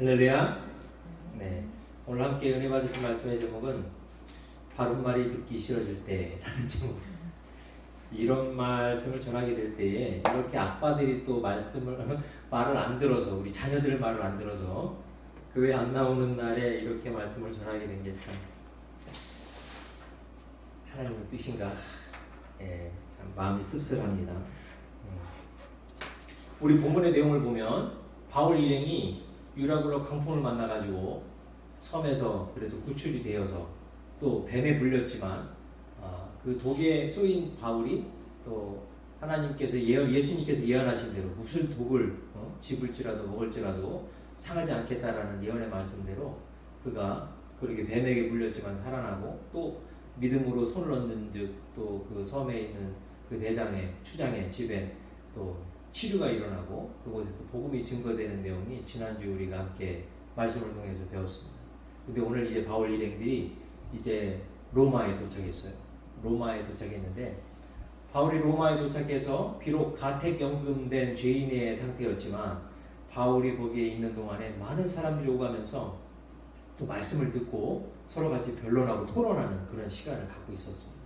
할렐루야. 네. 오늘 함께 은혜 받으신 말씀의 제목은 바른 말이 듣기 싫어질 때라는 제목. 이런 말씀을 전하게 될 때에 이렇게 아빠들이 또 말을 안 들어서 우리 자녀들 말을 안 들어서 교회 안 나오는 날에 이렇게 말씀을 전하게 된 게 참 하나님의 뜻인가? 예, 참 마음이 씁쓸합니다. 우리 본문의 내용을 보면 바울 일행이 유라굴로 강풍을 만나가지고 섬에서 그래도 구출이 되어서 또 뱀에 물렸지만 그 독에 쏘인 바울이 또 하나님께서 예수님께서 예언하신 대로 무슨 독을 집을지라도 먹을지라도 상하지 않겠다라는 예언의 말씀대로 그가 그렇게 뱀에게 물렸지만 살아나고 또 믿음으로 손을 얹는즉 또 그 섬에 있는 그 대장의 추장의 집에 또 치료가 일어나고 그곳에 또 복음이 증거되는 내용이 지난주 우리가 함께 말씀을 통해서 배웠습니다. 근데 오늘 이제 바울 일행들이 이제 로마에 도착했어요. 로마에 도착했는데 바울이 로마에 도착해서 비록 가택연금된 죄인의 상태였지만 바울이 거기에 있는 동안에 많은 사람들이 오가면서 또 말씀을 듣고 서로 같이 변론하고 토론하는 그런 시간을 갖고 있었습니다.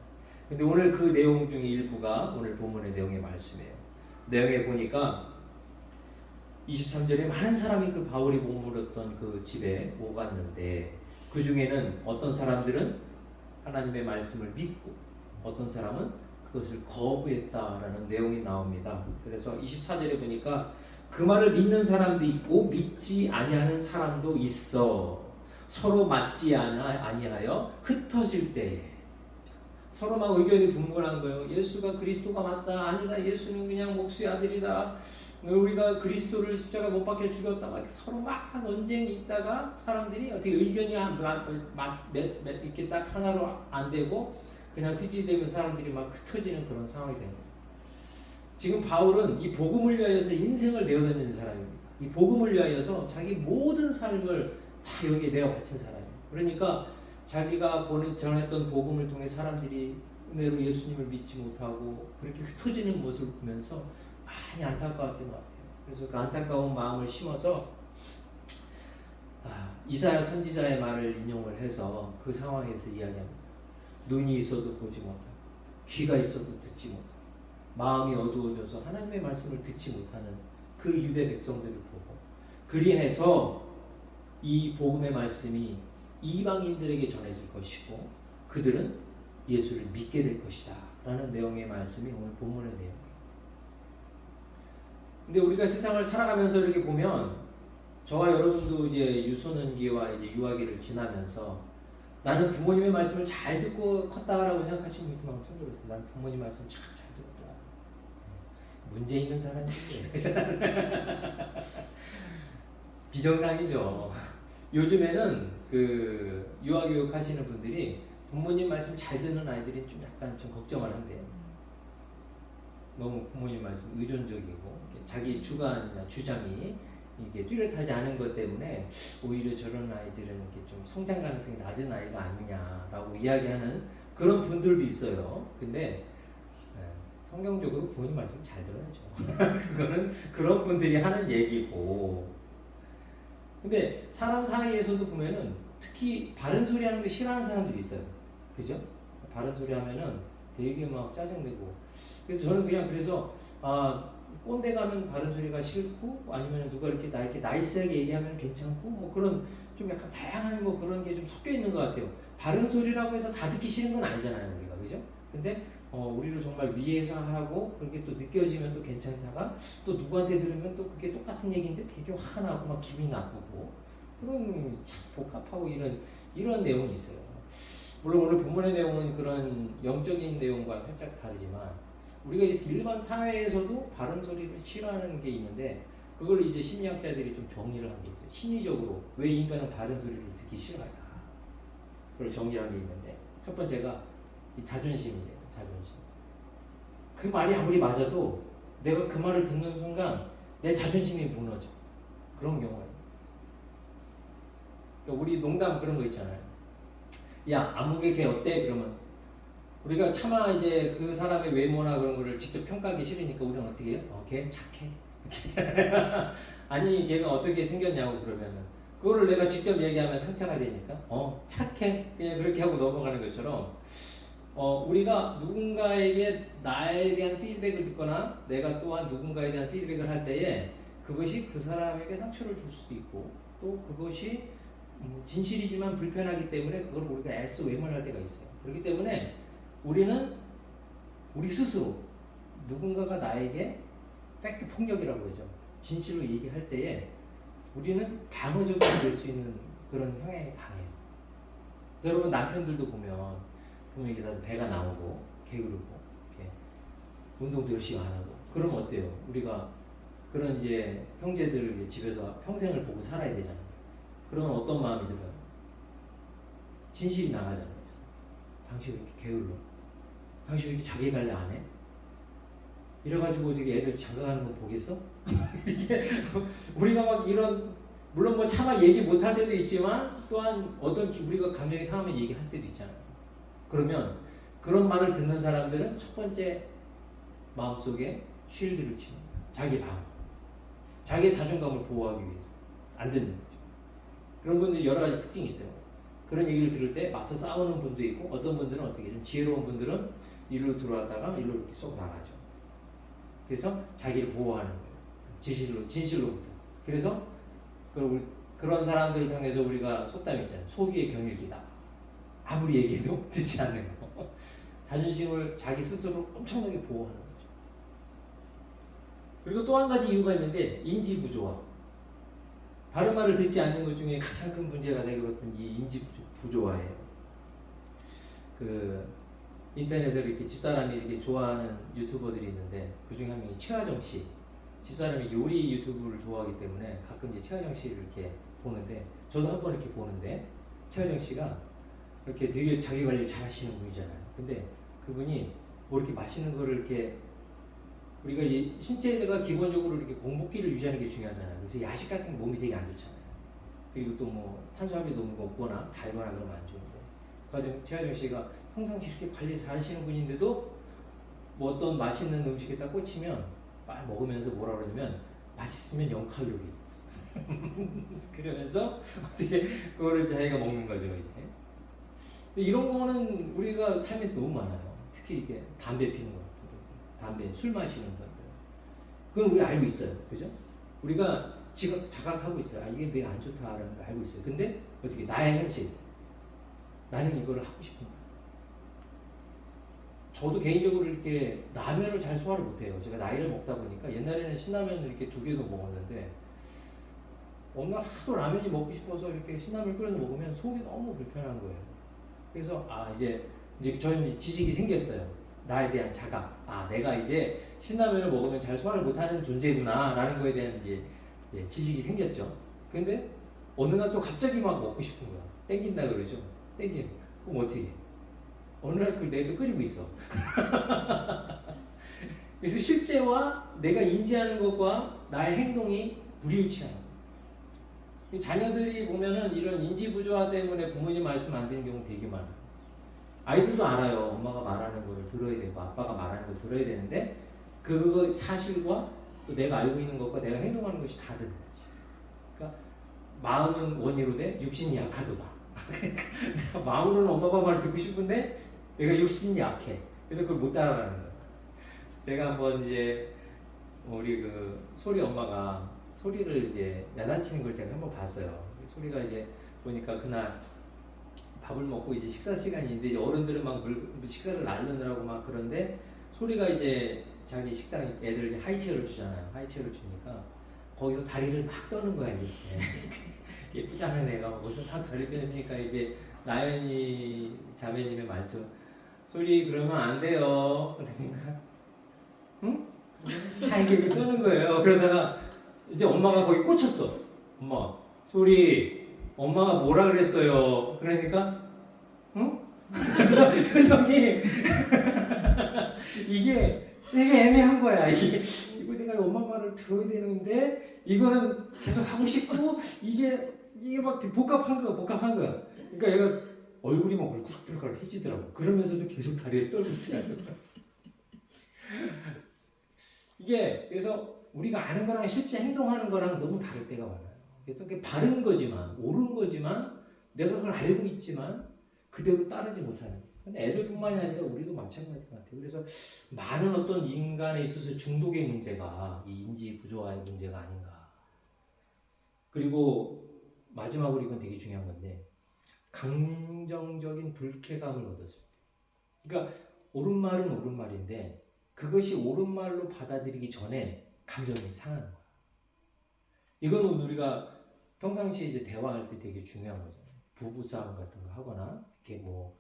근데 오늘 그 내용 중에 일부가 오늘 본문의 내용의 말씀이에요. 내용에 보니까 23절에 많은 사람이 그 바울이 머물렀던 그 집에 오갔는데 그 중에는 어떤 사람들은 하나님의 말씀을 믿고 어떤 사람은 그것을 거부했다라는 내용이 나옵니다. 그래서 24절에 보니까 그 말을 믿는 사람도 있고 믿지 아니하는 사람도 있어. 서로 맞지 아니하여 흩어질 때에 서로 막 의견이 분분한 거예요. 예수가 그리스도가 맞다. 아니다. 예수는 그냥 목수의 아들이다. 우리가 그리스도를 십자가 못 박혀 죽였다. 막 서로 막 논쟁이 있다가 사람들이 어떻게 의견이 이렇게 딱 하나로 안 되고 그냥 휘지되면서 사람들이 막 흩어지는 그런 상황이 된 거예요. 지금 바울은 이 복음을 위하여서 인생을 내어놓는 사람입니다. 이 복음을 위하여서 자기 모든 삶을 다 여기에 내어 바친 사람이에요. 그러니까 자기가 전했던 복음을 통해 사람들이 은혜로 예수님을 믿지 못하고 그렇게 흩어지는 모습을 보면서 많이 안타까웠던 것 같아요. 그래서 그 안타까운 마음을 심어서 이사야 선지자의 말을 인용을 해서 그 상황에서 이야기합니다. 눈이 있어도 보지 못하고 귀가 있어도 듣지 못하고 마음이 어두워져서 하나님의 말씀을 듣지 못하는 그 유대 백성들을 보고 그리해서 이 복음의 말씀이 이방인들에게 전해질 것이고 그들은 예수를 믿게 될 것이다 라는 내용의 말씀이 오늘 본문의 내용이에요. 근데 우리가 세상을 살아가면서 이렇게 보면 저와 여러분도 이제 유소년기와 이제 유아기를 지나면서 나는 부모님의 말씀을 잘 듣고 컸다라고 생각하시는 분이 있으면 손 들어주세요. 난 부모님 말씀 참 잘 듣었다. 문제 있는 사람인데 비정상이죠. 요즘에는 그 유아교육 하시는 분들이 부모님 말씀 잘 듣는 아이들이 좀 약간 좀 걱정을 한대요. 너무 부모님 말씀 의존적이고 자기 주관이나 주장이 이게 뚜렷하지 않은 것 때문에 오히려 저런 아이들은 이렇게 좀 성장 가능성이 낮은 아이가 아니냐라고 이야기하는 그런 분들도 있어요. 근데 성경적으로 부모님 말씀 잘 들어야죠. 그거는 그런 분들이 하는 얘기고. 근데 사람 사이에서도 보면은 특히 바른 소리 하는 거 싫어하는 사람들이 있어요. 그죠? 바른 소리 하면은 되게 막 짜증내고. 그래서 저는 그냥 그래서 꼰대 가면 바른 소리가 싫고 아니면 누가 이렇게 나이스하게 얘기하면 괜찮고 뭐 그런 좀 약간 다양한 뭐 그런 게 좀 섞여 있는 것 같아요. 바른 소리라고 해서 다 듣기 싫은 건 아니잖아요, 우리가. 그죠? 근데 우리를 정말 위해서 하고 그렇게 또 느껴지면 또 괜찮다가 또 누구한테 들으면 또 그게 똑같은 얘기인데 되게 화가 나고 막 기분이 나쁘고 그런 복합하고 이런 내용이 있어요. 물론 오늘 본문의 내용은 그런 영적인 내용과 살짝 다르지만 우리가 이제 일반 사회에서도 바른 소리를 싫어하는 게 있는데 그걸 이제 심리학자들이 좀 정리를 한 게 있어요. 심리적으로 왜 인간은 바른 소리를 듣기 싫어할까? 그걸 정리한 게 있는데 첫 번째가 이 자존심이에요. 자존심. 그 말이 아무리 맞아도 내가 그 말을 듣는 순간 내 자존심이 무너져. 그런 경우가 있어요. 그러니까 우리 농담 그런 거 있잖아요. 야, 아무개 걔 어때? 그러면 우리가 차마 이제 그 사람의 외모나 그런 거를 직접 평가하기 싫으니까 우리는 어떻게 해요? 걔 착해. 아니 걔가 어떻게 생겼냐고 그러면은 그거를 내가 직접 얘기하면 상처가 되니까 착해 그냥 그렇게 하고 넘어가는 것처럼 우리가 누군가에게 나에 대한 피드백을 듣거나 내가 또한 누군가에 대한 피드백을 할 때에 그것이 그 사람에게 상처를 줄 수도 있고 또 그것이 진실이지만 불편하기 때문에 그걸 우리가 애써 외면할 때가 있어요. 그렇기 때문에 우리는 우리 스스로 누군가가 나에게 팩트 폭력이라고 그러죠. 진실로 얘기할 때에 우리는 방어적으로 될 수 있는 그런 성향이 강해요. 여러분 남편들도 보면 이게 다 배가 나오고 게으르고 이렇게 운동도 열심히 안 하고 그러면 어때요? 우리가 그런 이제 형제들 집에서 평생을 보고 살아야 되잖아요. 그러면 어떤 마음이 들어요? 진실이 나가잖아요. 그래서 당신 왜 이렇게 게을러? 당신 왜 이렇게 자기 관리 안 해? 이래가지고 어떻게 애들 장가가는 거 보겠어? 이게 우리가 막 이런 물론 뭐 차마 얘기 못할 때도 있지만 또한 어떤 우리가 감정이 상하면 얘기할 때도 있잖아요. 그러면 그런 말을 듣는 사람들은 첫 번째 마음속에 쉴드를 치는 거예요. 자기 방어. 자기의 자존감을 보호하기 위해서 안 듣는 거죠. 그런 분들이 여러 가지 특징이 있어요. 그런 얘기를 들을 때 맞서 싸우는 분도 있고 어떤 분들은 어떻게 좀 지혜로운 분들은 일로 들어왔다가 일로 이렇게 쏙 나가죠. 그래서 자기를 보호하는 거예요. 진실로부터. 그래서 그런 사람들을 통해서 우리가 속담이 있잖아요. 소기의 경일기다. 아무리 얘기해도 듣지 않는 거. 자존심을 자기 스스로 엄청나게 보호하는 거죠. 그리고 또 한 가지 이유가 있는데 인지부조화. 바른 말을 듣지 않는 것 중에 가장 큰 문제가 되고 같은 이 인지부조화예요. 인터넷에 이렇게 집사람이 이렇게 좋아하는 유튜버들이 있는데 그 중에 한 명이 최하정 씨. 집사람이 요리 유튜브를 좋아하기 때문에 가끔 이제 최하정 씨를 이렇게 보는데 저도 한번 이렇게 보는데 최하정 씨가 이렇게 되게 자기 관리 잘 하시는 분이잖아요. 근데 그분이 뭐 이렇게 맛있는 거를 이렇게 우리가 이 신체가 기본적으로 이렇게 공복기를 유지하는 게 중요하잖아요. 그래서 야식 같은 게 몸이 되게 안 좋잖아요. 그리고 또 뭐 탄수화물이 너무 높거나 달거나 그러면 안 좋은데. 최하정 씨가 평상시 이렇게 관리 잘 하시는 분인데도 뭐 어떤 맛있는 음식에 딱 꽂히면 막 먹으면서 뭐라 그러냐면 맛있으면 0칼로리. 그러면서 어떻게 그거를 자기가 먹는 거죠 이제. 이런 거는 우리가 삶에서 너무 많아요. 특히 이게 담배 피는 것 같은 분들, 담배, 술 마시는 분들. 그건 우리 알고 있어요, 그죠? 우리가 자각하고 있어요. 이게 내가 안 좋다라는 걸 알고 있어요. 근데 어떻게 나의 현실, 나는 이거를 하고 싶은 거예요. 저도 개인적으로 이렇게 라면을 잘 소화를 못해요. 제가 나이를 먹다 보니까 옛날에는 신라면을 이렇게 2개도 먹었는데 어느 날 하도 라면이 먹고 싶어서 이렇게 신라면을 끓여서 먹으면 속이 너무 불편한 거예요. 그래서 이제 저는 지식이 생겼어요. 나에 대한 자각. 내가 이제 신라면을 먹으면 잘 소화를 못하는 존재구나 라는 거에 대한 이제 지식이 생겼죠. 근데 어느 날 또 갑자기 막 먹고 싶은 거야. 땡긴다 그러죠. 땡기는 거야. 그럼 어떻게 해? 어느 날 그 내도 끓이고 있어. 그래서 실제와 내가 인지하는 것과 나의 행동이 불일치하는 거예요. 자녀들이 보면은 이런 인지부조화 때문에 부모님 말씀 안 듣는 경우 되게 많아요. 아이들도 알아요. 엄마가 말하는 걸 들어야 되고 아빠가 말하는 걸 들어야 되는데 그 사실과 또 내가 알고 있는 것과 내가 행동하는 것이 다른 거지. 그러니까 마음은 원이로 돼 육신이 약하도다. 내가 마음으로는 엄마 아빠 말을 듣고 싶은데 내가 육신이 약해. 그래서 그걸 못 따라가는 거야. 제가 한번 이제 우리 소리 엄마가 소리를 이제 야단치는 걸 제가 한번 봤어요. 소리가 이제 보니까 그날 밥을 먹고 이제 식사 시간인데 이제 어른들은 막 식사를 나누느라고 막 그런데 소리가 이제 자기 식당 애들 하이체어를 주잖아요. 하이체어를 주니까 거기서 다리를 막 떠는 거야 이렇게. 예쁘잖아 내가 거기서 다 다리 펴으니까 이제 나연이 자매님의 말투 소리 그러면 안 돼요. 그러니까 응? 다 이렇게 떠는 거예요. 그러다가 이제 엄마가 거기 꽂혔어. 엄마 소리 엄마가 뭐라 그랬어요. 그러니까 응? 표정이 이게 되게 애매한 거야. 이거 내가 엄마 말을 들어야 되는데 이거는 계속 하고 싶고 이게 막 복잡한 거야. 그러니까 얘가 얼굴이 막 울컥울컥해지더라고. 그러면서도 계속 다리를 떨고 있더라고. 이게 그래서 우리가 아는 거랑 실제 행동하는 거랑 너무 다를 때가 많아요. 그래서 그게 바른 거지만, 옳은 거지만, 내가 그걸 알고 있지만, 그대로 따르지 못하는. 근데 애들뿐만이 아니라 우리도 마찬가지 같아요. 그래서 많은 어떤 인간에 있어서 중독의 문제가 이 인지 부조화의 문제가 아닌가. 그리고 마지막으로 이건 되게 중요한 건데, 감정적인 불쾌감을 얻었을 때. 그러니까 옳은 말은 옳은 말인데 그것이 옳은 말로 받아들이기 전에 감정이 상하는 거야. 이건 우리가 평상시에 이제 대화할 때 되게 중요한 거잖아요. 부부싸움 같은 거 하거나 이렇게 뭐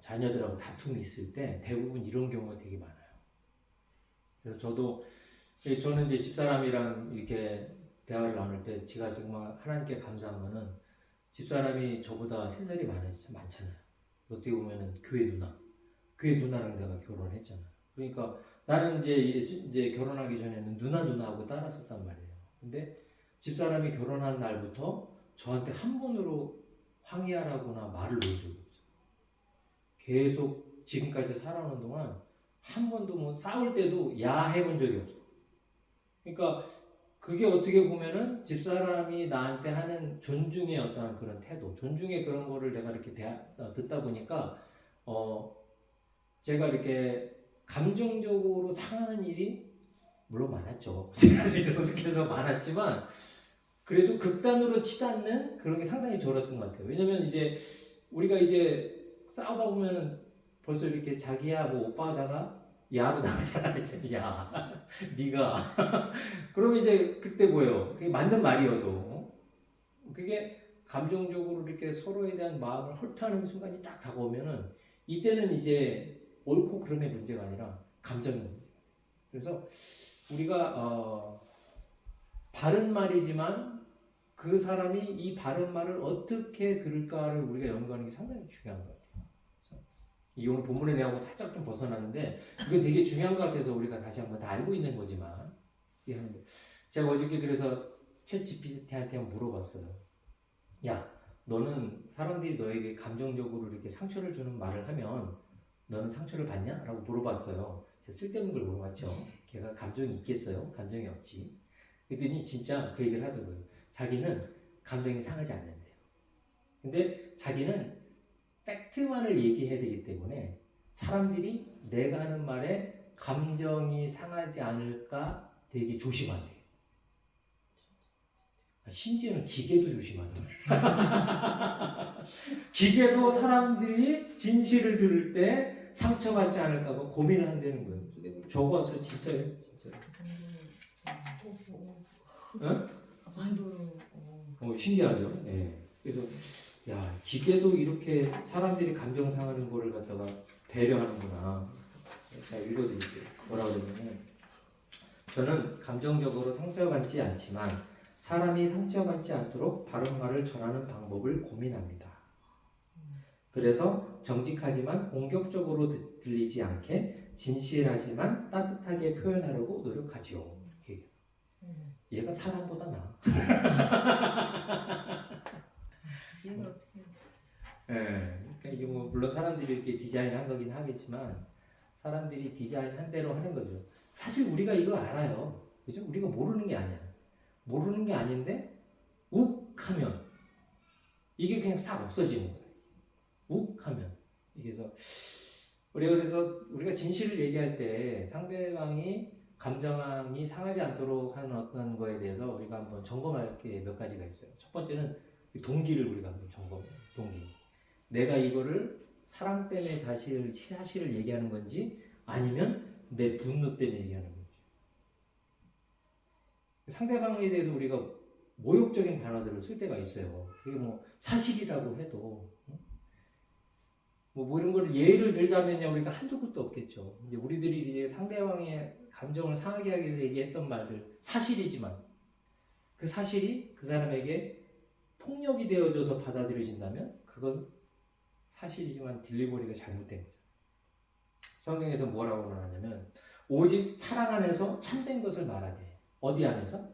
자녀들하고 다툼이 있을 때 대부분 이런 경우가 되게 많아요. 그래서 저는 이제 집사람이랑 이렇게 대화를 나눌 때 제가 정말 하나님께 감사한 거는 집사람이 저보다 3살이 많잖아요. 어떻게 보면은 교회 누나랑 내가 결혼을 했잖아. 그러니까 나는 이제 결혼하기 전에는 누나하고 따랐었단 말이에요. 근데 집사람이 결혼한 날부터 저한테 한 번으로 항의하라거나 말을 놓은 적이 없어요. 계속 지금까지 살아오는 동안 한 번도 뭐 싸울 때도 야 해본 적이 없어요. 그러니까 그게 어떻게 보면은 집사람이 나한테 하는 존중의 어떠한 그런 태도, 존중의 그런 거를 내가 이렇게 듣다 보니까 제가 이렇게 감정적으로 상하는 일이 물론 많았죠. 제가 계속해서 많았지만 그래도 극단으로 치지 않는 그런 게 상당히 좋았던 것 같아요. 왜냐면 이제 우리가 이제 싸우다 보면은 벌써 이렇게 자기야 뭐 오빠 하다가 야로 나가잖아. 이제 야 네가 그러면 이제 그때 뭐예요? 그게 맞는 말이어도 그게 감정적으로 이렇게 서로에 대한 마음을 헐트하는 순간이 딱 다가오면은 이때는 이제 옳고 그름의 문제가 아니라 감정의 문제. 그래서 우리가 바른 말이지만 그 사람이 이 바른 말을 어떻게 들을까를 우리가 연구하는 게 상당히 중요한 것 같아요. 그래서 이 오늘 본문의 내용은 살짝 좀 벗어나는데 이건 되게 중요한 것 같아서 우리가 다시 한번 다 알고 있는 거지만 이해하는데 제가 어저께 그래서 챗 GPT한테 물어봤어요. 야, 너는 사람들이 너에게 감정적으로 이렇게 상처를 주는 말을 하면 너는 상처를 받냐? 라고 물어봤어요. 제가 쓸데없는 걸 물어봤죠. 걔가 감정이 있겠어요? 감정이 없지. 그랬더니 진짜 그 얘기를 하더라고요. 자기는 감정이 상하지 않는데요. 근데 자기는 팩트만을 얘기해야 되기 때문에 사람들이 내가 하는 말에 감정이 상하지 않을까 되게 조심한대요. 심지어는 기계도 조심하는 거예요. 기계도 사람들이 진실을 들을 때 상처받지 않을까 봐 고민을 한다는 거예요. 적어왔어요. 진짜요? 진짜요? 응? 신기하죠? 네. 그래서 야, 기계도 이렇게 사람들이 감정 상하는 거를 갖다가 배려하는구나. 자, 읽어드릴게요. 뭐라고 그러냐면 저는 감정적으로 상처받지 않지만 사람이 상처받지 않도록 바른 말을 전하는 방법을 고민합니다. 그래서 정직하지만 공격적으로 들리지 않게 진실하지만 따뜻하게 표현하려고 노력하지요. 이렇게. 얘가 사람보다 나아. 얘는 어떻게? 그러니까 이게 뭐 물론 사람들이 이렇게 디자인한 거긴 하겠지만 사람들이 디자인한 대로 하는 거죠. 사실 우리가 이거 알아요. 그죠? 우리가 모르는 게 아니야. 모르는 게 아닌데 욱 하면 이게 그냥 싹 없어지는 거예요. 욱 하면 이게 그래서 우리가 진실을 얘기할 때 상대방이 감정이 상하지 않도록 하는 어떤 거에 대해서 우리가 한번 점검할 게 몇 가지가 있어요. 첫 번째는 동기를 우리가 한번 점검해요. 동기. 내가 이거를 사랑 때문에 사실을 얘기하는 건지 아니면 내 분노 때문에 얘기하는 건지. 상대방에 대해서 우리가 모욕적인 단어들을 쓸 때가 있어요. 그게 뭐 사실이라고 해도 뭐 이런 걸 예를 들자면요 우리가 한두 곳도 없겠죠. 이제 우리들이 이제 상대방의 감정을 상하게 하기 위해서 얘기했던 말들 사실이지만 그 사실이 그 사람에게 폭력이 되어져서 받아들여진다면 그건 사실이지만 딜리버리가 잘못된 거죠. 성경에서 뭐라고 말하냐면 오직 사랑 안에서 참된 것을 말하되 어디 안에서?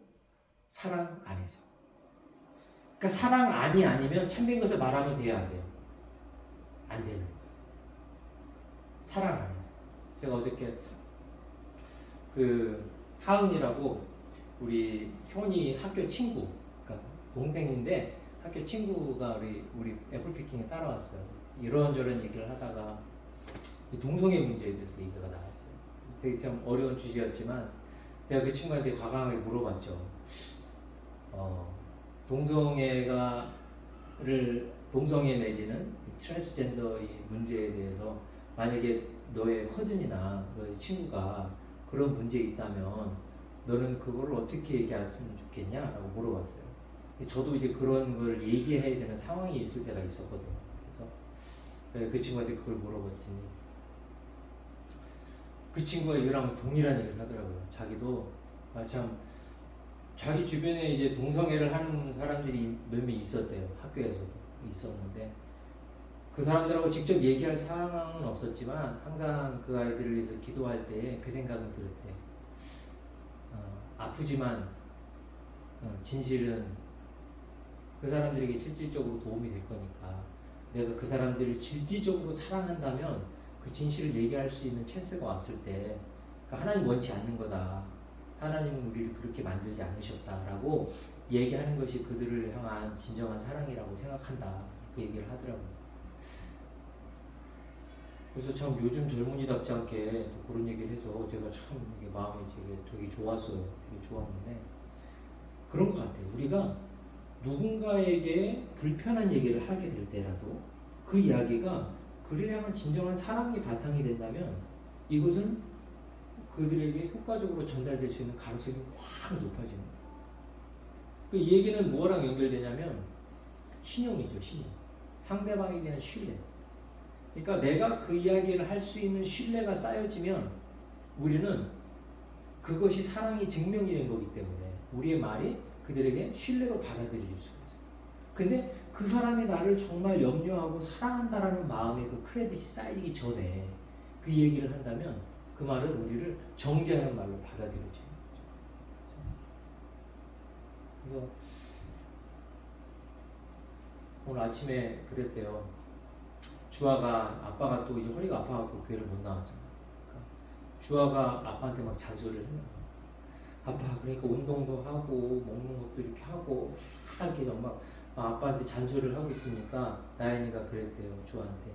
사랑 안에서. 그러니까 사랑 안이 아니면 참된 것을 말하면 돼야 안 돼요? 안 되는 거예요. 사랑 안에서. 제가 어저께 그 하은이라고 우리 효니 학교 친구, 그러니까 동생인데 학교 친구가 우리 애플피킹에 따라왔어요. 이런저런 얘기를 하다가 이 동성애 문제에 대해서 얘기가 나왔어요. 되게 참 어려운 주제였지만 제가 그 친구한테 과감하게 물어봤죠. 동성애 내지는 트랜스젠더의 문제에 대해서 만약에 너의 커즌이나 너의 친구가 그런 문제에 있다면 너는 그걸 어떻게 얘기했으면 좋겠냐라고 물어봤어요. 저도 이제 그런 걸 얘기해야 되는 상황이 있을 때가 있었거든요. 그래서 그 친구한테 그걸 물어봤더니 그 친구가 이거랑 동일한 얘기를 하더라고요. 자기도 참 자기 주변에 이제 동성애를 하는 사람들이 몇 명 있었대요. 학교에서도 있었는데 그 사람들하고 직접 얘기할 상황은 없었지만 항상 그 아이들을 위해서 기도할 때 그 생각은 들었대요. 아프지만 진실은 그 사람들에게 실질적으로 도움이 될 거니까 내가 그 사람들을 실질적으로 사랑한다면 그 진실을 얘기할 수 있는 찬스가 왔을 때 그러니까 하나님 원치 않는 거다. 하나님은 우리를 그렇게 만들지 않으셨다라고 얘기하는 것이 그들을 향한 진정한 사랑이라고 생각한다. 그 얘기를 하더라고요. 그래서 참 요즘 젊은이답지 않게 그런 얘기를 해서 제가 참 이게 마음이 되게 좋았어요. 되게 좋았는데 그런 것 같아요. 우리가 누군가에게 불편한 얘기를 하게 될 때라도 그 이야기가 그를 향한 진정한 사랑이 바탕이 된다면 이것은 그들에게 효과적으로 전달될 수 있는 가능성이 확 높아지는 거예요. 이 얘기는 뭐랑 연결되냐면 신용이죠, 신용. 상대방에 대한 신뢰. 그러니까 내가 그 이야기를 할 수 있는 신뢰가 쌓여지면 우리는 그것이 사랑이 증명이 된 거기 때문에 우리의 말이 그들에게 신뢰로 받아들여질 수가 있어요. 근데 그 사람이 나를 정말 염려하고 사랑한다라는 마음의 그 크레딧이 쌓이기 전에 그 얘기를 한다면 그 말은 우리를 정죄하는 말로 받아들여지는 거죠. 그래서 오늘 아침에 그랬대요. 주아가 아빠가 또 이제 허리가 아파갖고 교회를 못 나왔잖아. 그러니까 주아가 아빠한테 막 잔소리를 했나 봐. 아빠 그러니까 운동도 하고 먹는 것도 이렇게 하고 막 이렇게 막 아빠한테 잔소리를 하고 있으니까 나연이가 그랬대요. 주아한테.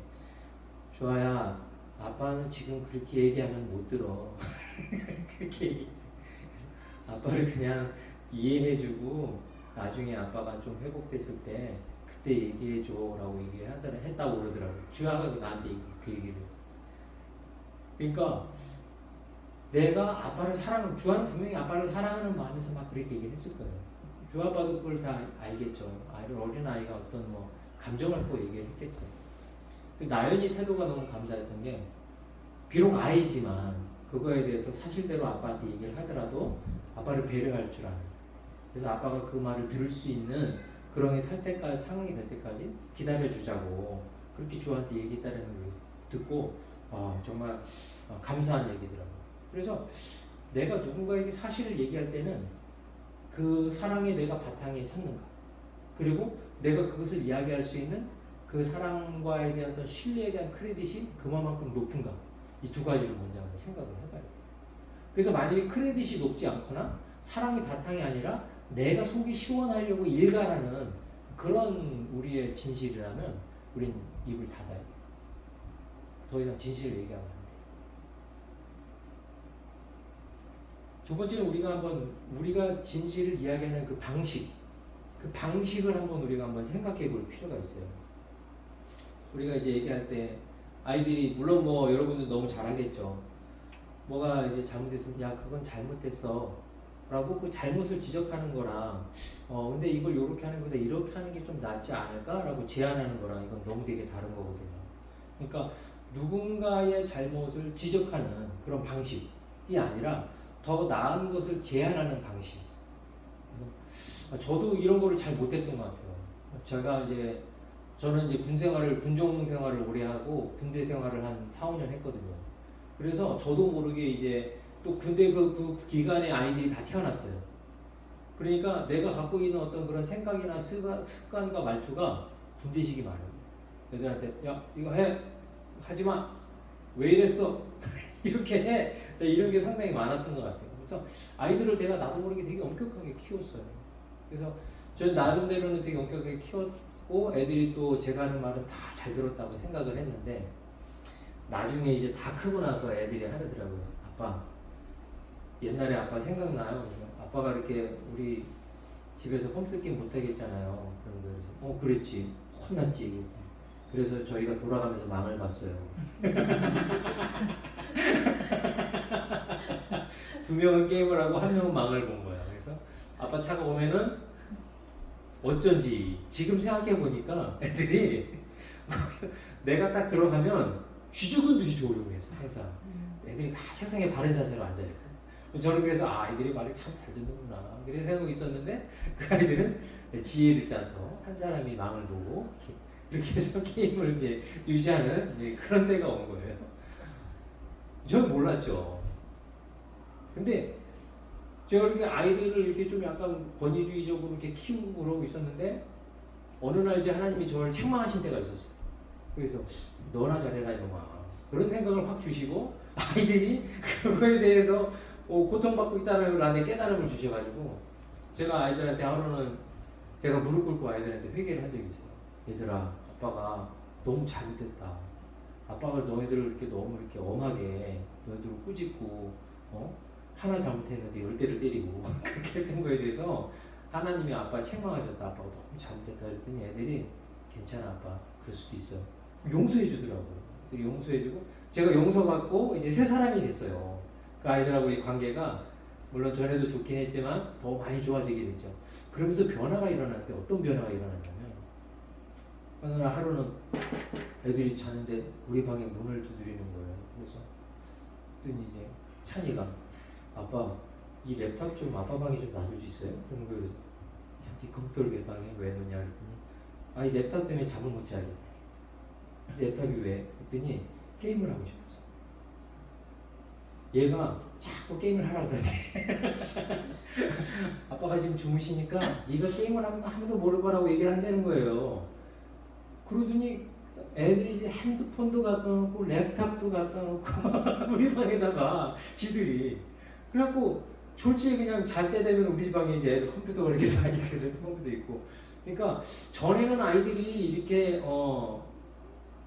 주아야 아빠는 지금 그렇게 얘기하면 못 들어. 그렇게 얘기. 아빠를 그냥 이해해주고 나중에 아빠가 좀 회복됐을 때 그때 얘기해줘라고 했다고 그러더라고요. 주아가 나한테 그 얘기를 했어. 그러니까 내가 아빠를 주아는 분명히 아빠를 사랑하는 마음에서 막 그렇게 얘기를 했을 거예요. 주아 아빠도 그걸 다 알겠죠. 어린아이가 어떤 감정을 갖고 얘기를 했겠어요. 나연이 태도가 너무 감사했던 게 비록 아이지만 그거에 대해서 사실대로 아빠한테 얘기를 하더라도 아빠를 배려할 줄 아는. 그래서 아빠가 그 말을 들을 수 있는 그런 상황이 될 때까지 기다려주자고 그렇게 주한테 얘기했다는 걸 듣고 정말 감사한 얘기더라고요. 그래서 내가 누군가에게 사실을 얘기할 때는 그 사랑에 내가 바탕에 섰는가 그리고 내가 그것을 이야기할 수 있는 그 사랑과에 대한 어떤 신뢰에 대한 크레딧이 그만큼 높은가 이 두 가지를 먼저 한번 생각을 해봐야 돼요. 그래서 만약에 크레딧이 높지 않거나 사랑이 바탕이 아니라 내가 속이 시원하려고 일가라는 그런 우리의 진실이라면 우린 입을 닫아야 돼요. 더 이상 진실을 얘기하면 안 돼요. 두 번째는 우리가 진실을 이야기하는 그 방식을 우리가 한번 생각해 볼 필요가 있어요. 우리가 이제 얘기할 때 아이들이 물론 여러분들 너무 잘하겠죠. 뭐가 이제 잘못됐으면 야 그건 잘못됐어 라고 그 잘못을 지적하는 거랑 근데 이걸 요렇게 하는 거다 이렇게 하는 게 좀 낫지 않을까 라고 제안하는 거랑 이건 너무 되게 다른 거거든요. 그러니까 누군가의 잘못을 지적하는 그런 방식이 아니라 더 나은 것을 제안하는 방식. 저도 이런 거를 잘 못했던 것 같아요. 저는 이제 군종 생활을 오래 하고 군대 생활을 한 4, 5년 했거든요. 그래서 저도 모르게 이제 또 군대 그 기간에 아이들이 다 태어났어요. 그러니까 내가 갖고 있는 어떤 그런 생각이나 습관과 말투가 군대식이 많아요. 애들한테 야 이거 해 하지마 왜 이랬어 이렇게 해 이런 게 상당히 많았던 것 같아요. 그래서 아이들을 나도 모르게 되게 엄격하게 키웠어요. 그래서 저 나름대로는 되게 엄격하게 키웠고 애들이 또 제가 하는 말은 다 잘 들었다고 생각을 했는데 나중에 이제 다 크고 나서 애들이 하더라고요. 아빠, 옛날에 아빠 생각나요? 아빠가 이렇게 우리 집에서 컴퓨터 게임 못하게 했잖아요. 그래서 그랬지. 혼났지. 그래서 저희가 돌아가면서 망을 봤어요. 두 명은 게임을 하고 한 명은 망을 본 거야. 그래서 아빠 차가 오면은 어쩐지 지금 생각해 보니까 애들이 내가 딱 들어가면 쥐죽은 듯이 조용했어 항상. 애들이 다 책상에 바른 자세로 앉아 있고. 저는 그래서 아이들이 말을 참 잘 듣는구나. 그래서 생각하고 있었는데 그 아이들은 지혜를 짜서 한 사람이 망을 보고 이렇게 해서 게임을 이제 유지하는 이제 그런 때가 온 거예요. 저는 몰랐죠. 근데 제가 이렇게 아이들을 이렇게 좀 약간 권위주의적으로 이렇게 키우고 그러고 있었는데 어느 날 이제 하나님이 저를 책망하신 때가 있었어요. 그래서 너나 잘해라 이놈아. 그런 생각을 확 주시고 아이들이 그거에 대해서 고통받고 있다는 걸 나한테 깨달음을 주셔가지고 제가 아이들한테 하루는 제가 무릎 꿇고 아이들한테 회개를 한 적이 있어요. 얘들아, 아빠가 너무 잘못했다. 아빠가 너희들을 이렇게 너무 이렇게 엄하게 너희들을 꾸짖고 하나 잘못했는데 10대를 때리고 그렇게 했던 거에 대해서 하나님이 아빠 책망하셨다. 아빠가 너무 잘못했다 그랬더니 애들이 괜찮아 아빠 그럴 수도 있어. 용서해 주더라고요. 용서해주고 제가 용서받고 이제 새 사람이 됐어요. 그 아이들하고의 관계가 물론 전에도 좋긴 했지만 더 많이 좋아지게 되죠. 그러면서 변화가 일어났는데 어떤 변화가 일어났냐면 어느 날 하루는 애들이 자는데 우리 방에 문을 두드리는 거예요. 그래서 그랬더니 이제 찬이가 아빠 이 랩탑 좀 아빠 방에 좀 놔줄 수 있어요? 그런 거예요. 야, 네 컴퓨터를 왜 방에 왜 놓냐 그랬더니 이 랩탑 때문에 잠을 못 자겠다. 랩탑이 왜? 그랬더니 게임을 하고 싶어서. 얘가 자꾸 게임을 하라고 그러는데 아빠가 지금 주무시니까 네가 게임을 하면 아무도 모를 거라고 얘기를 한다는 거예요. 그러더니 애들이 핸드폰도 갖다 놓고 랩탑도 갖다 놓고 우리 방에다가 지들이 그래갖고 졸지에 그냥 잘 때 되면 우리 방에 이제 애들 컴퓨터가 이렇게 다니고 그래서 컴퓨터 있고 그러니까 전에는 아이들이 이렇게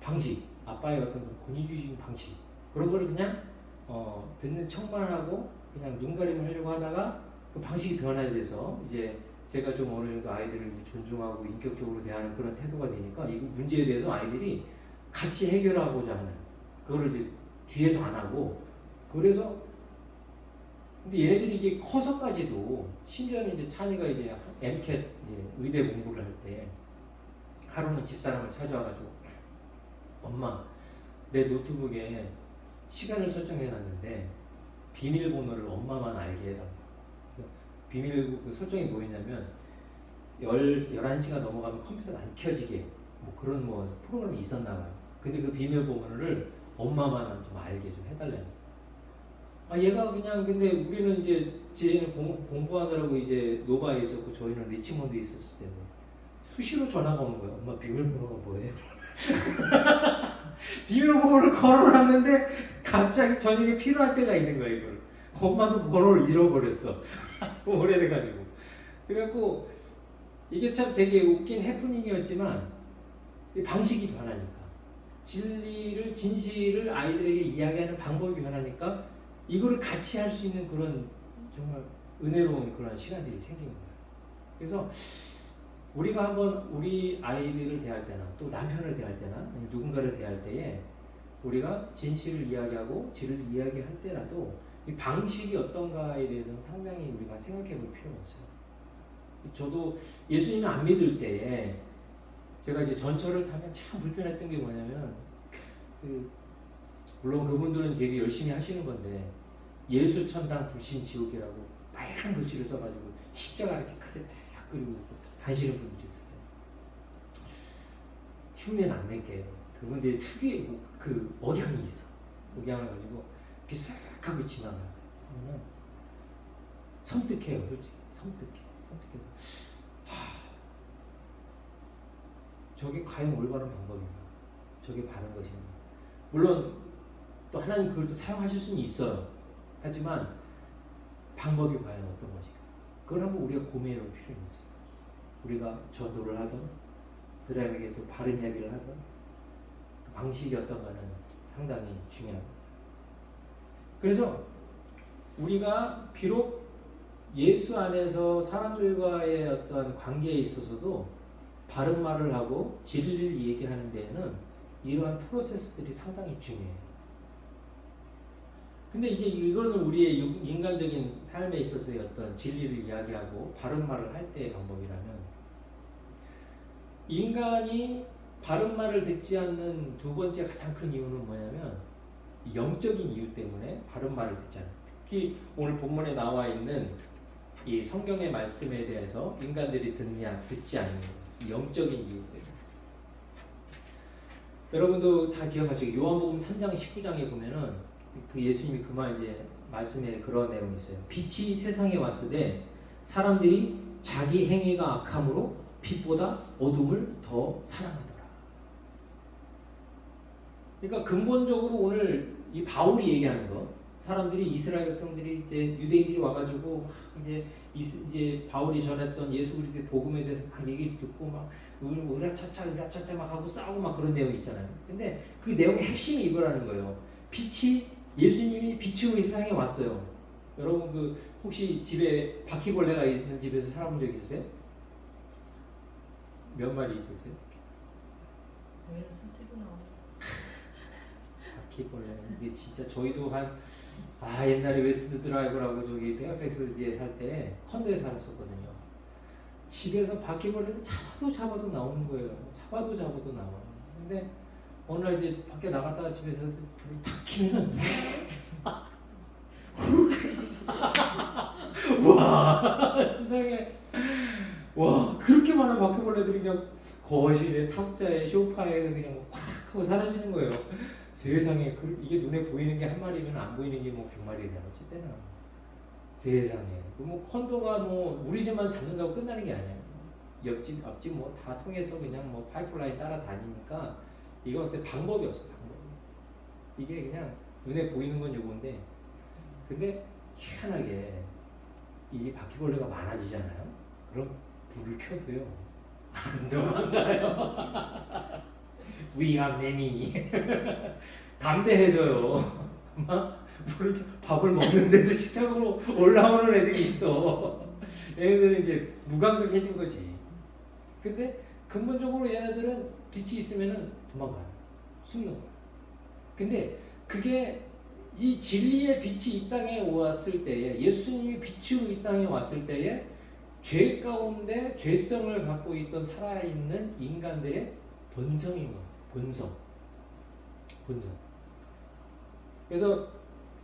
방식 아빠의 어떤 권위주의적인 방식 그런 거를 그냥 듣는 척만 하고 그냥 눈가림을 하려고 하다가 그 방식이 변화돼서 이제 제가 좀 어느 정도 아이들을 존중하고 인격적으로 대하는 그런 태도가 되니까 이 문제에 대해서 아이들이 같이 해결하고자 하는 그거를 이제 뒤에서 안 하고 그래서 근데 얘네들이 이게 커서까지도 심지어는 이제 찬이가 이제 MCAT 의대 공부를 할 때 하루는 집사람을 찾아와가지고 엄마 내 노트북에 시간을 설정해 놨는데 비밀번호를 엄마만 알게 해달라. 비밀 그 설정이 뭐였냐면 11시가 넘어가면 컴퓨터가 안 켜지게 뭐 그런 뭐 프로그램이 있었나 봐요. 근데 그 비밀번호를 엄마만 좀 알게 좀 해달라는. 얘가 그냥 근데 우리는 이제 지혜는 공부하느라고 이제 노바에 있었고 저희는 리치몬드에 있었을 텐데 수시로 전화가 오는 거예요. 엄마 비밀번호가 뭐예요? 비밀번호를 걸어놨는데 갑자기 저녁에 필요할 때가 있는 거야 이걸. 엄마도 번호를 잃어버렸어. 오래돼가지고. 그래갖고 이게 참 되게 웃긴 해프닝이었지만 방식이 변하니까 진실을 아이들에게 이야기하는 방법이 변하니까 이거를 같이 할 수 있는 그런 정말 은혜로운 그런 시간들이 생긴 거예요. 그래서 우리가 한번 우리 아이들을 대할 때나 또 남편을 대할 때나 누군가를 대할 때에 우리가 진실을 이야기하고 진리를 이야기할 때라도 이 방식이 어떤가에 대해서는 상당히 우리가 생각해 볼 필요가 있어요. 저도 예수님을 안 믿을 때에 제가 이제 전철을 타면 참 불편했던 게 뭐냐면 물론 그분들은 되게 열심히 하시는 건데 예수 천당 불신 지옥이라고 빨간 글씨를 써가지고 십자가 이렇게 크게 딱 그리고 다니시는 분들이 있어요. 흉내는 안 낼게요. 그분들의 특유의 그 억양이 있어. 억양을 가지고 이렇게 싹 하고 지나가요. 그러면 섬뜩해요. 솔직히 섬뜩해서 저게 과연 올바른 방법인가? 저게 바른 것인가? 물론 또 하나님 그걸 또 사용하실 수는 있어요. 하지만 방법이 과연 어떤 것인가? 그걸 한번 우리가 고민해 볼 필요가 있어요. 우리가 전도를 하던, 그 다음에 또 바른 이야기를 하던 그 방식이 어떤가는 상당히 중요합니다. 그래서 우리가 비록 예수 안에서 사람들과의 어떤 관계에 있어서도 바른 말을 하고 진리를 얘기하는 데에는 이러한 프로세스들이 상당히 중요해요. 근데 이거는 우리의 인간적인 삶에 있어서의 어떤 진리를 이야기하고 바른 말을 할 때의 방법이라면, 인간이 바른 말을 듣지 않는 두 번째 가장 큰 이유는 뭐냐면 영적인 이유 때문에 바른 말을 듣지 않아요. 특히 오늘 본문에 나와 있는 이 성경의 말씀에 대해서 인간들이 듣지 않는 영적인 이유 때문에. 여러분도 다 기억하시고 요한복음 3장 19장에 보면은 그 예수님이 그만 이제 말씀에 그런 내용이 있어요. 빛이 세상에 왔을 때 사람들이 자기 행위가 악함으로 빛보다 어둠을 더 사랑하더라. 그러니까 근본적으로 오늘 이 바울이 얘기하는 거, 사람들이 이스라엘 백성들이 이제 유대인들이 와가지고 막 이제 바울이 전했던 예수 그리스도의 복음에 대해서 막 얘기 듣고 막 으라차차 막 하고 싸우고 막 그런 내용이 있잖아요. 근데 그 내용의 핵심이 이거라는 거예요. 예수님이 빛으로 이 세상에 왔어요. 여러분 그 혹시 집에 바퀴벌레가 있는 집에서 살아본 적 있으세요? 몇 마리 있었어요? 저희는 수시로 나오고. 바퀴벌레 이게 진짜 저희도 옛날에 웨스트 드라이브라고 저기 페어팩스에 살 때 컨도에 살았었거든요. 집에서 바퀴벌레를 잡아도 나오는 거예요. 잡아도 나와요. 근데 어느 날 이제 밖에 나갔다가 집에서 불을 탁 켜면 와 세상에, 와 그렇게 많은 바퀴벌레들이 그냥 거실에 탁자에 소파에 그냥 확 하고 사라지는 거예요. 세상에 이게 눈에 보이는 게 한 마리면 안 보이는 게 뭐 100마리냐 어찌되나. 세상에 뭐 컨도가 뭐 우리 집만 잡는다고 끝나는 게 아니야. 옆집 앞집 뭐 다 통해서 그냥 뭐 파이프라인 따라 다니니까 이건 어때 방법이 없어. 이게 그냥 눈에 보이는 건 요건데, 근데 희한하게 이 바퀴벌레가 많아지잖아요. 그럼 불을 켜도요 안 도망가요. We are many. 담대해져요. 막 밥을 먹는데도 식탁으로 올라오는 애들이 있어. 얘네들은 이제 무감각해진 거지. 근데 근본적으로 얘네들은 빛이 있으면은 도망가요. 숨는 거야. 근데 그게 이 진리의 빛이 이 땅에 왔을 때에, 예수님이 빛으로 이 땅에 왔을 때에 죄 가운데 죄성을 갖고 있던 살아있는 인간들의 본성인 거예요. 본성. 그래서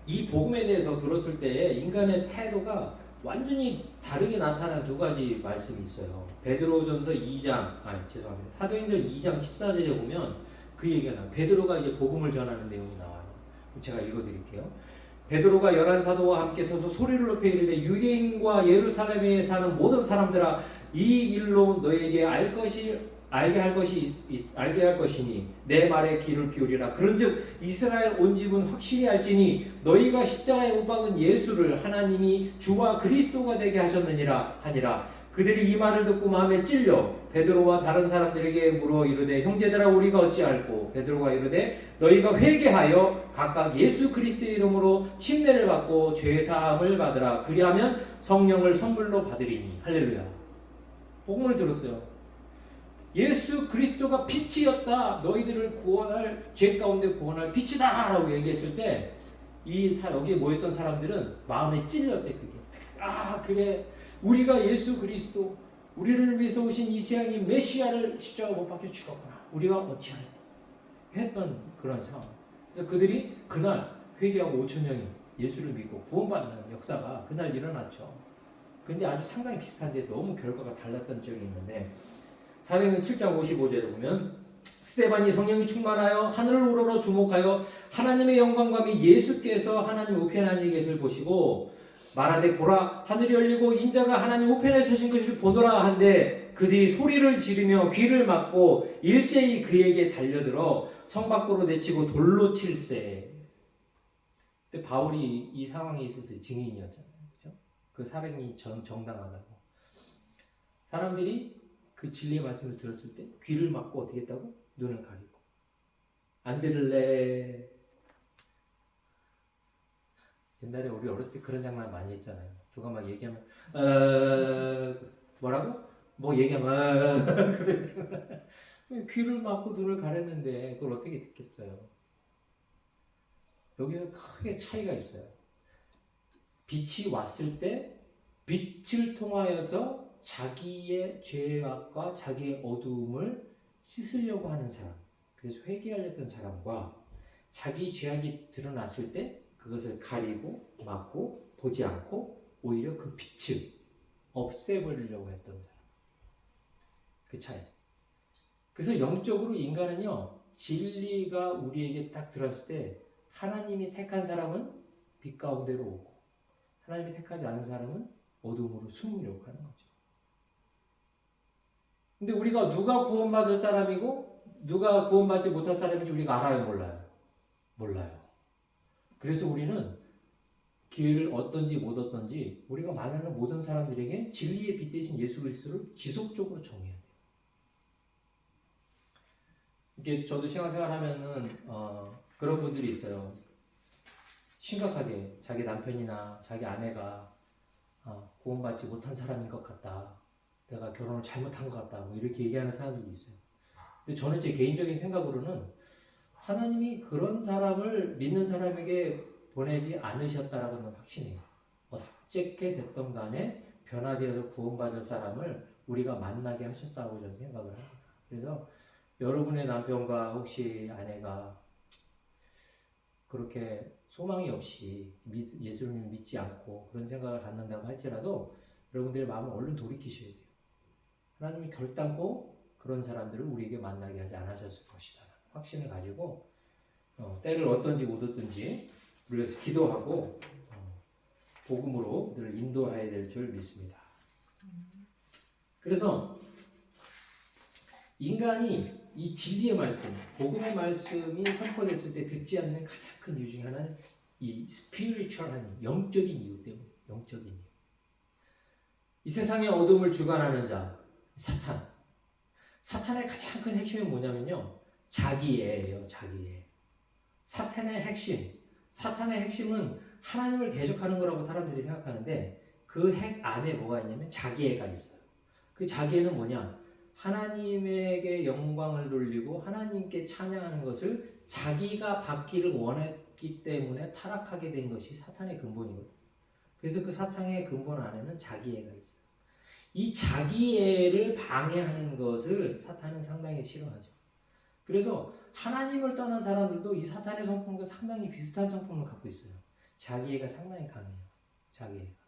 이 복음에 대해서 들었을 때에 인간의 태도가 완전히 다르게 나타난 두 가지 말씀이 있어요. 베드로전서 2장, 사도행전 2장 14절에 보면 그 얘기가 나와요. 베드로가 이제 복음을 전하는 내용이 나와요. 제가 읽어드릴게요. 베드로가 11사도와 함께 서서 소리를 높여 이르되 유대인과 예루살렘에 사는 모든 사람들아, 이 일로 너에게 알게 할 것이니 내 말에 귀를 기울이라. 그런즉 이스라엘 온 집은 확실히 알지니 너희가 십자가에 못 박은 예수를 하나님이 주와 그리스도가 되게 하셨느니라 하니라. 그들이 이 말을 듣고 마음에 찔려 베드로와 다른 사람들에게 물어 이르되 형제들아 우리가 어찌할꼬. 베드로가 이르되 너희가 회개하여 각각 예수 그리스도의 이름으로 침례를 받고 죄 사함을 받으라. 그리하면 성령을 선물로 받으리니. 할렐루야. 복음을 들었어요. 예수 그리스도가 빛이었다. 너희들을 구원할, 죄 가운데 구원할 빛이다 라고 얘기했을 때 여기에 모였던 사람들은 마음에 찔렸대. 그게 그래, 우리가 예수 그리스도, 우리를 위해서 오신 이 세상의 메시아를 십자가 못 박혀 죽었구나. 우리가 어찌하냐 했던 그런 상황. 그래서 그들이 그날 회개하고 5,000명이 예수를 믿고 구원받는 역사가 그날 일어났죠. 근데 아주 상당히 비슷한데 너무 결과가 달랐던 적이 있는데, 사도행전 7장 55절에 보면 스데반이 성령이 충만하여 하늘을 우러러 주목하여 하나님의 영광과 및 예수께서 하나님 우편에 앉아 계실 보시고 말하되 보라, 하늘이 열리고 인자가 하나님 우편에 서신 것을 보노라 한데 그들이 소리를 지르며 귀를 막고 일제히 그에게 달려들어 성 밖으로 내치고 돌로 칠세. 근데 바울이 이 상황에 있어서 증인이었잖아요. 그렇죠? 그 살인이 정당하다고. 사람들이 그 진리의 말씀을 들었을 때 귀를 막고 어떻게 했다고? 눈을 가리고 안 들을래. 옛날에 우리 어렸을 때 그런 장난 많이 했잖아요. 누가 막 얘기하면 뭐라고? 뭐 얘기하면 그랬잖아. 귀를 막고 눈을 가렸는데 그걸 어떻게 듣겠어요? 여기서 크게 차이가 있어요. 빛이 왔을 때 빛을 통하여서 자기의 죄악과 자기의 어두움을 씻으려고 하는 사람, 그래서 회개하려던 사람과 자기 죄악이 드러났을 때 그것을 가리고 막고 보지 않고 오히려 그 빛을 없애버리려고 했던 사람. 그 차이. 그래서 영적으로 인간은요, 진리가 우리에게 딱 들었을 때 하나님이 택한 사람은 빛 가운데로 오고 하나님이 택하지 않은 사람은 어둠으로 숨으려고 하는 거죠. 근데 우리가 누가 구원받을 사람이고 누가 구원받지 못할 사람인지 우리가 알아요, 몰라요? 몰라요. 그래서 우리는 기회를 얻든지 못 얻든지 우리가 만나는 모든 사람들에게 진리의 빛 대신 예수 그리스도를 지속적으로 전해야 돼요. 이게 저도 신앙생활 하면은 그런 분들이 있어요. 심각하게 자기 남편이나 자기 아내가 구원받지 못한 사람인 것 같다. 내가 결혼을 잘못한 것 같다. 뭐 이렇게 얘기하는 사람들이 있어요. 근데 저는 제 개인적인 생각으로는 하나님이 그런 사람을 믿는 사람에게 보내지 않으셨다라고는 확신해요. 어떻게 됐던 간에 변화되어서 구원받을 사람을 우리가 만나게 하셨다고 저는 생각을 합니다. 그래서 여러분의 남편과 혹시 아내가 그렇게 소망이 없이 예수님을 믿지 않고 그런 생각을 갖는다고 할지라도 여러분들의 마음을 얼른 돌이키셔야 돼요. 하나님이 결단코 그런 사람들을 우리에게 만나게 하지 않으셨을 것이다. 확신을 가지고 때를 얻든지 못 얻든지 우리가 기도하고 복음으로 늘 인도해야 될 줄 믿습니다. 그래서 인간이 이 진리의 말씀, 복음의 말씀이 선포됐을 때 듣지 않는 가장 큰 이유 중에 하나는 이 스피리추얼한 영적인 이유 때문에 영적인 이유. 이 세상의 어둠을 주관하는 자, 사탄. 사탄의 가장 큰 핵심이 뭐냐면요. 자기애예요, 자기애. 사탄의 핵심은 하나님을 대적하는 거라고 사람들이 생각하는데 그 핵 안에 뭐가 있냐면 자기애가 있어요. 그 자기애는 뭐냐? 하나님에게 영광을 돌리고 하나님께 찬양하는 것을 자기가 받기를 원했기 때문에 타락하게 된 것이 사탄의 근본이거든요. 그래서 그 사탄의 근본 안에는 자기애가 있어요. 이 자기애를 방해하는 것을 사탄은 상당히 싫어하죠. 그래서 하나님을 떠난 사람들도 이 사탄의 성품과 상당히 비슷한 성품을 갖고 있어요. 자기애가 상당히 강해요. 자기애가.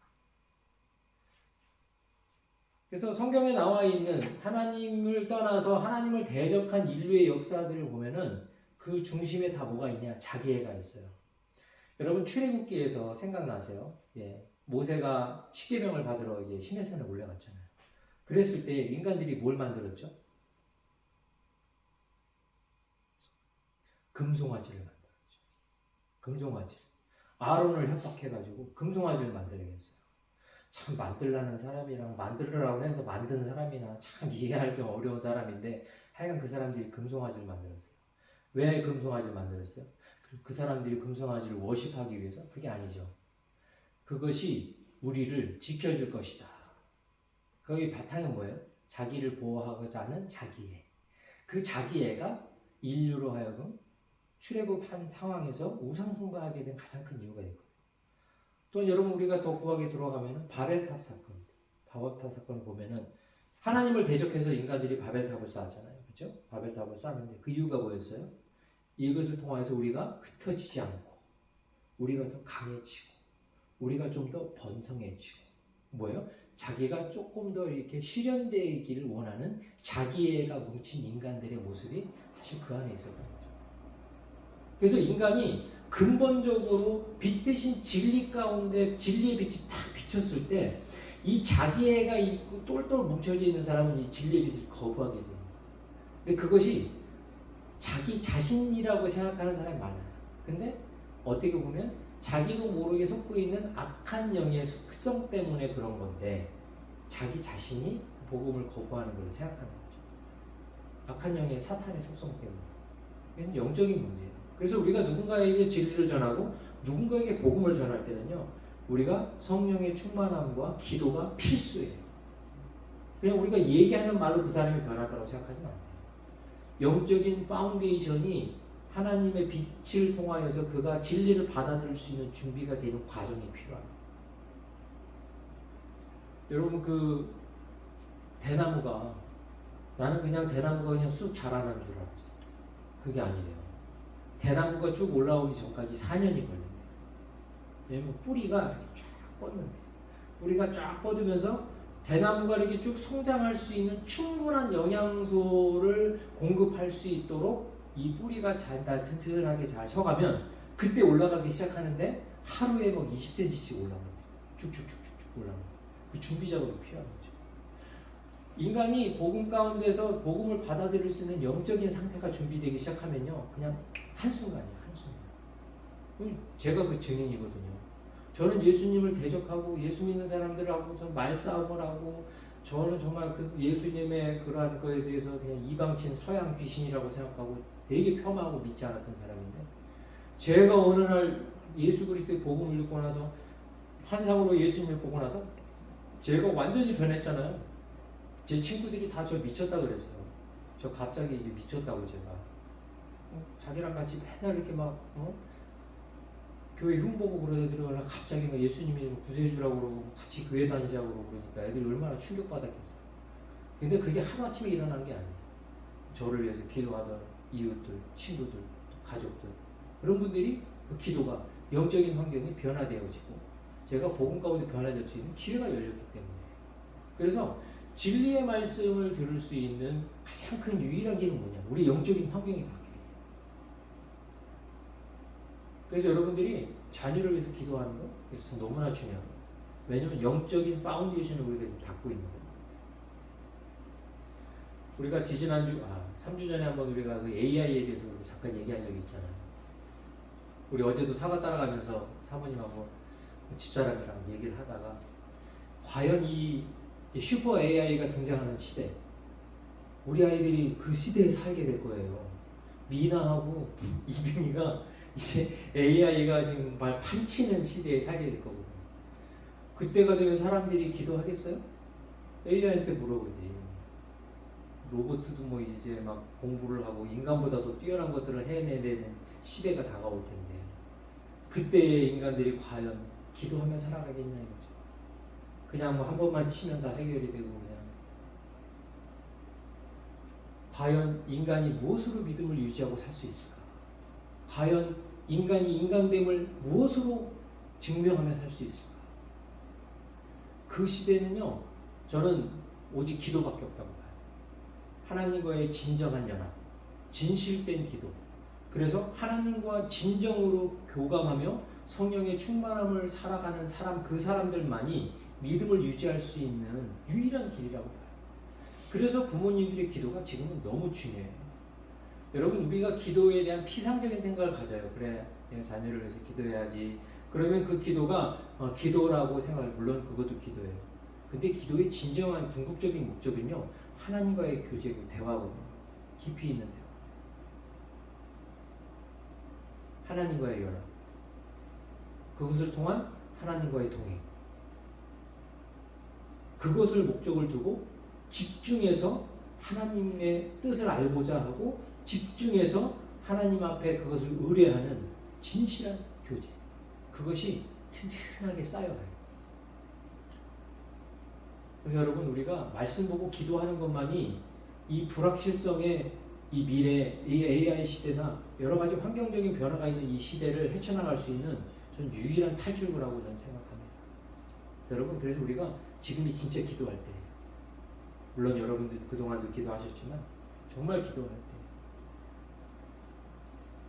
그래서 성경에 나와 있는 하나님을 떠나서 하나님을 대적한 인류의 역사들을 보면은 그 중심에 다 뭐가 있냐? 자기애가 있어요. 여러분 출애굽기에서 생각나세요? 예. 모세가 십계명을 받으러 이제 시내산에 올라갔잖아요. 그랬을 때 인간들이 뭘 만들었죠? 금송아지를 만들었죠. 금송아지. 아론을 협박해가지고 금송아지를 만들어야겠어요. 참 만들라는 사람이랑 만들으라고 해서 만든 사람이나 참 이해하기 어려운 사람인데 하여간 그 사람들이 금송아지를 만들었어요. 왜 금송아지를 만들었어요? 그 사람들이 금송아지를 워십하기 위해서? 그게 아니죠. 그것이 우리를 지켜줄 것이다. 거기 바탕은 뭐예요? 자기를 보호하고자 하는 자기애. 그 자기애가 인류로 하여금 출애굽한 상황에서 우상숭배하게 된 가장 큰 이유가 있거든요. 또 여러분 우리가 더 구하게 들어가면 바벨탑 사건입니다. 바벨탑 사건을 보면은 하나님을 대적해서 인간들이 바벨탑을 쌓았잖아요. 그렇죠? 바벨탑을 쌓는데 그 이유가 뭐였어요? 이것을 통해서 우리가 흩어지지 않고 우리가 더 강해지고 우리가 좀 더 번성해지고 뭐예요? 자기가 조금 더 이렇게 실현되기를 원하는 자기애가 뭉친 인간들의 모습이 사실 그 안에 있었던 거죠. 그래서 인간이 근본적으로 빛 대신 진리 가운데 진리의 빛이 딱 비쳤을 때 이 자기애가 있고 똘똘 뭉쳐져 있는 사람은 이 진리의 빛을 거부하게 됩니다. 근데 그것이 자기 자신이라고 생각하는 사람이 많아요. 근데 어떻게 보면 자기도 모르게 속고 있는 악한 영의 숙성 때문에 그런 건데 자기 자신이 복음을 거부하는 걸 생각하는 거죠. 악한 영의 사탄의 속성 때문에. 이건 영적인 문제예요. 그래서 우리가 누군가에게 진리를 전하고 누군가에게 복음을 전할 때는요, 우리가 성령의 충만함과 기도가 필수예요. 그냥 우리가 얘기하는 말로 그 사람이 변할 거라고 생각하지 마세요. 영적인 파운데이션이 하나님의 빛을 통하여서 그가 진리를 받아들일 수 있는 준비가 되는 과정이 필요합니다. 여러분, 그 대나무가, 나는 그냥 대나무가 그냥 쑥 자라는 줄 알았어요. 그게 아니래요. 대나무가 쭉 올라오기 전까지 4년이 걸린대요. 왜냐면 뿌리가 이렇게 쫙 뻗는데요. 뿌리가 쫙 뻗으면서 대나무가 이렇게 쭉 성장할 수 있는 충분한 영양소를 공급할 수 있도록 이 뿌리가 잘 튼튼하게 잘 서가면 그때 올라가기 시작하는데 하루에 뭐 20cm씩 올라갑니다. 쭉쭉쭉쭉 올라갑니다. 그 준비 작업이 필요한 거죠. 인간이 복음 가운데서 복음을 받아들일 수 있는 영적인 상태가 준비되기 시작하면요, 그냥 한순간이에요. 한순간. 제가 그 증인이거든요. 저는 예수님을 대적하고 예수 믿는 사람들하고 좀 말싸움을 하고, 저는 정말 그 예수님의 그러한 거에 대해서 그냥 이방신 서양 귀신이라고 생각하고 되게 폄하하고 믿지 않았던 사람인데, 제가 어느 날 예수 그리스도의 복음을 듣고 나서 환상으로 예수님을 보고 나서 제가 완전히 변했잖아요. 제 친구들이 다 저 미쳤다 그랬어요. 저 갑자기 이제 미쳤다고 제가. 자기랑 같이 맨날 이렇게 막 교회 흉보고 그러는 애들이 갑자기 막 예수님이 구세주라고 그러고 같이 교회 다니자고 그러고 그러니까 애들이 얼마나 충격받았겠어요. 근데 그게 하루아침에 일어난 게 아니에요. 저를 위해서 기도하던 이웃들, 친구들, 가족들, 그런 분들이 그 기도가, 영적인 환경이 변화되어지고 제가 복음 가운데 변화될 수 있는 기회가 열렸기 때문에. 그래서 진리의 말씀을 들을 수 있는 가장 큰 유일한 길은 뭐냐? 우리 영적인 환경이 바뀌어야 돼요. 그래서 여러분들이 자녀를 위해서 기도하는 거 너무나 중요한 거예요. 왜냐하면 영적인 파운데이션을 우리가 닫고 있는 거예요. 우리가 지지난주, 3주 전에 한번 우리가 그 AI에 대해서 잠깐 얘기한 적이 있잖아요. 우리 어제도 사과 따라가면서 사모님하고 집사람이랑 얘기를 하다가, 과연 이 슈퍼 AI가 등장하는 시대, 우리 아이들이 그 시대에 살게 될 거예요. 미나하고 이든이가 이제 AI가 지금 말 판치는 시대에 살게 될 거거든요. 그때가 되면 사람들이 기도하겠어요? AI한테 물어보지. 로봇도 뭐 이제 막 공부를 하고 인간보다도 뛰어난 것들을 해내는 시대가 다가올 텐데, 그때의 인간들이 과연 기도하며 살아가겠냐 이거죠. 그냥 뭐 한 번만 치면 다 해결이 되고, 그냥 과연 인간이 무엇으로 믿음을 유지하고 살 수 있을까? 과연 인간이 인간됨을 무엇으로 증명하며 살 수 있을까? 그 시대는요, 저는 오직 기도밖에 없다고 봐요. 하나님과의 진정한 연합, 진실된 기도. 그래서 하나님과 진정으로 교감하며 성령의 충만함을 살아가는 사람, 그 사람들만이 믿음을 유지할 수 있는 유일한 길이라고 봐요. 그래서 부모님들의 기도가 지금은 너무 중요해요. 여러분, 우리가 기도에 대한 피상적인 생각을 가져요. 그래, 내가 자녀를 위해서 기도해야지. 그러면 그 기도가 기도라고 생각해요. 물론 그것도 기도예요. 근데 기도의 진정한 궁극적인 목적은요, 하나님과의 교제고 대화거든요. 깊이 있는 대화. 하나님과의 연합. 그것을 통한 하나님과의 동행. 그것을 목적을 두고 집중해서 하나님의 뜻을 알고자 하고 집중해서 하나님 앞에 그것을 의뢰하는 진실한 교제. 그것이 튼튼하게 쌓여가요. 그래서 여러분, 우리가 말씀 보고 기도하는 것만이 이 불확실성의 이 미래, 이 AI 시대나 여러 가지 환경적인 변화가 있는 이 시대를 헤쳐나갈 수 있는 전 유일한 탈출구라고 저는 생각합니다. 여러분, 그래서 우리가 지금이 진짜 기도할 때예요. 물론 여러분들 그동안도 기도하셨지만 정말 기도할 때.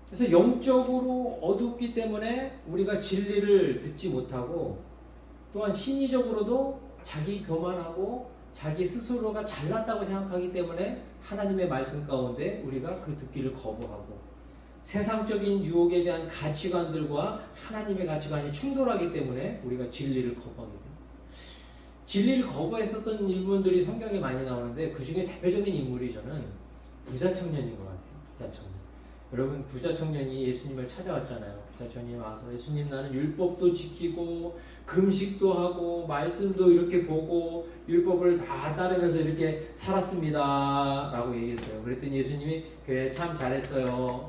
그래서 영적으로 어둡기 때문에 우리가 진리를 듣지 못하고, 또한 심리적으로도 자기 교만하고 자기 스스로가 잘났다고 생각하기 때문에 하나님의 말씀 가운데 우리가 그 듣기를 거부하고, 세상적인 유혹에 대한 가치관들과 하나님의 가치관이 충돌하기 때문에 우리가 진리를 거부하게 됩니다. 진리를 거부했었던 인물들이 성경에 많이 나오는데 그 중에 대표적인 인물이 저는 부자 청년인 것 같아요. 부자 청년. 여러분 부자 청년이 예수님을 찾아왔잖아요. 부자 청년이 와서 예수님 나는 율법도 지키고 금식도 하고 말씀도 이렇게 보고 율법을 다 따르면서 이렇게 살았습니다 라고 얘기했어요. 그랬더니 예수님이 그래 참 잘했어요.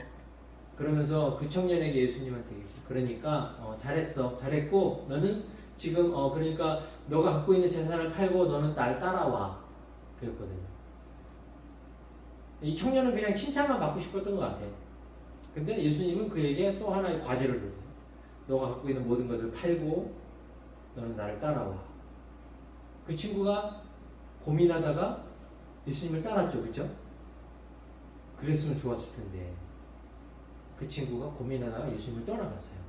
그러면서 그 청년에게 예수님한테 얘기했어요. 그러니까 잘했어. 잘했고 너는 지금 그러니까 너가 갖고 있는 재산을 팔고 너는 날 따라와. 그랬거든요. 이 청년은 그냥 칭찬만 받고 싶었던 것 같아요. 근데 예수님은 그에게 또 하나의 과제를 줬어요. 너가 갖고 있는 모든 것을 팔고 너는 나를 따라와. 그 친구가 고민하다가 예수님을 따랐죠. 그렇죠? 그랬으면 좋았을 텐데 그 친구가 고민하다가 예수님을 떠나갔어요.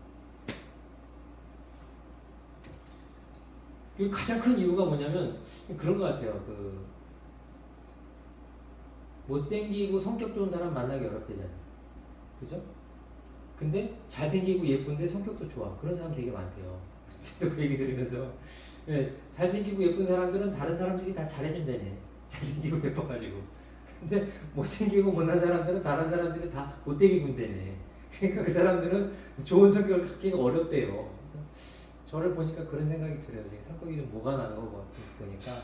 그 가장 큰 이유가 뭐냐면 그런 것 같아요. 그 못생기고 성격 좋은 사람 만나기 어렵대잖아요. 그죠? 근데 잘생기고 예쁜데 성격도 좋아. 그런 사람 되게 많대요. 그 얘기 들으면서 잘생기고 예쁜 사람들은 다른 사람들이 다 잘해준다네. 잘생기고 예뻐가지고. 근데 못생기고 못난 사람들은 다른 사람들이 다 못되게 군다네. 그러니까 그 사람들은 좋은 성격을 갖기가 어렵대요. 그래서 저를 보니까 그런 생각이 들어요. 성격이 좀 뭐가 나는 거 보니까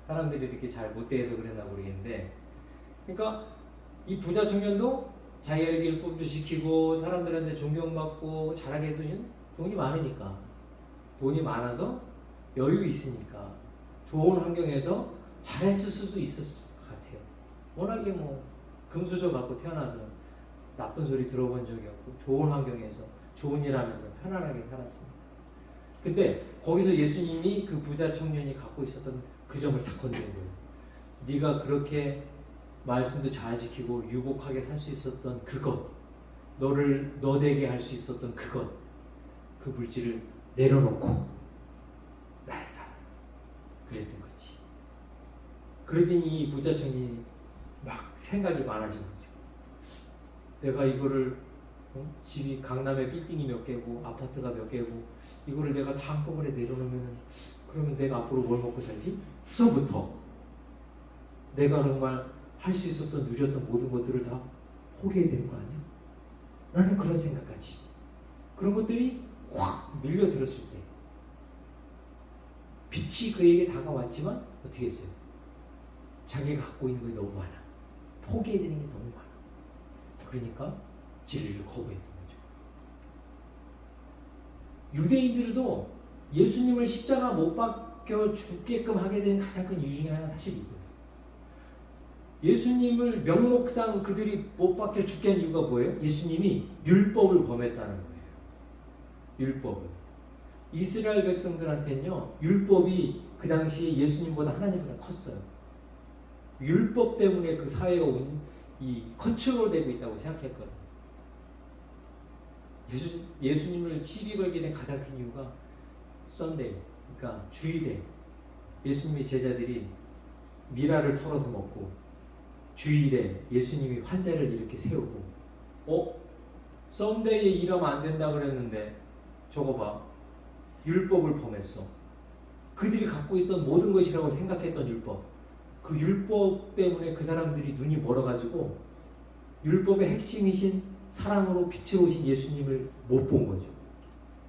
사람들이 이렇게 잘 못돼서 그랬나 모르겠는데, 그러니까 이 부자 청년도 자기가 이렇게 율법도 지키고 사람들한테 존경받고 잘하게 해두면 돈이 많으니까, 돈이 많아서 여유 있으니까 좋은 환경에서 잘했을 수도 있었을 것 같아요. 워낙에 뭐 금수저 갖고 태어나서 나쁜 소리 들어본 적이 없고 좋은 환경에서 좋은 일 하면서 편안하게 살았습니다. 근데 거기서 예수님이 그 부자 청년이 갖고 있었던 그 점을 다 건드린 거예요. 네가 그렇게 말씀도 잘 지키고 유복하게 살 수 있었던 그것, 너를 너되게 할 수 있었던 그것, 그 물질을 내려놓고 나를 따라. 그랬던 거지. 그러더니 이 부자 청년이 막 생각이 많아진 거죠. 내가 이거를 집이 강남에 빌딩이 몇 개고 아파트가 몇 개고 이거를 내가 다 한꺼번에 내려놓으면 그러면 내가 앞으로 뭘 먹고 살지? 서부터 내가 정말 할 수 있었던 누렸던 모든 것들을 다 포기해야 되는 거 아니야? 나는 그런 생각까지, 그런 것들이 확 밀려들었을 때 빛이 그에게 다가왔지만 어떻게 했어요? 자기가 갖고 있는 게 너무 많아. 포기해야 되는 게 너무 많아. 그러니까 진리를 거부했던 거죠. 유대인들도 예수님을 십자가 못 박혀 죽게끔 하게 된 가장 큰 이유 중에 하나가 사실 이거예요. 예수님을 명목상 그들이 못 박혀 죽게 한 이유가 뭐예요? 예수님이 율법을 범했다는 거예요. 율법을. 이스라엘 백성들한테는요, 율법이 그 당시에 예수님보다 하나님보다 컸어요. 율법 때문에 그 사회가 이 컨트롤되고 있다고 생각했거든요. 예수님을 시비 걸게 된 가장 큰 이유가 썬데이, 그러니까 주일에 예수님의 제자들이 미라를 털어서 먹고, 주일에 예수님이 환자를 이렇게 세우고, 썬데이에 일하면 안 된다 그랬는데 저거 봐, 율법을 범했어. 그들이 갖고 있던 모든 것이라고 생각했던 율법, 그 율법 때문에 그 사람들이 눈이 멀어가지고 율법의 핵심이신 사랑으로 빛으로 오신 예수님을 못 본 거죠.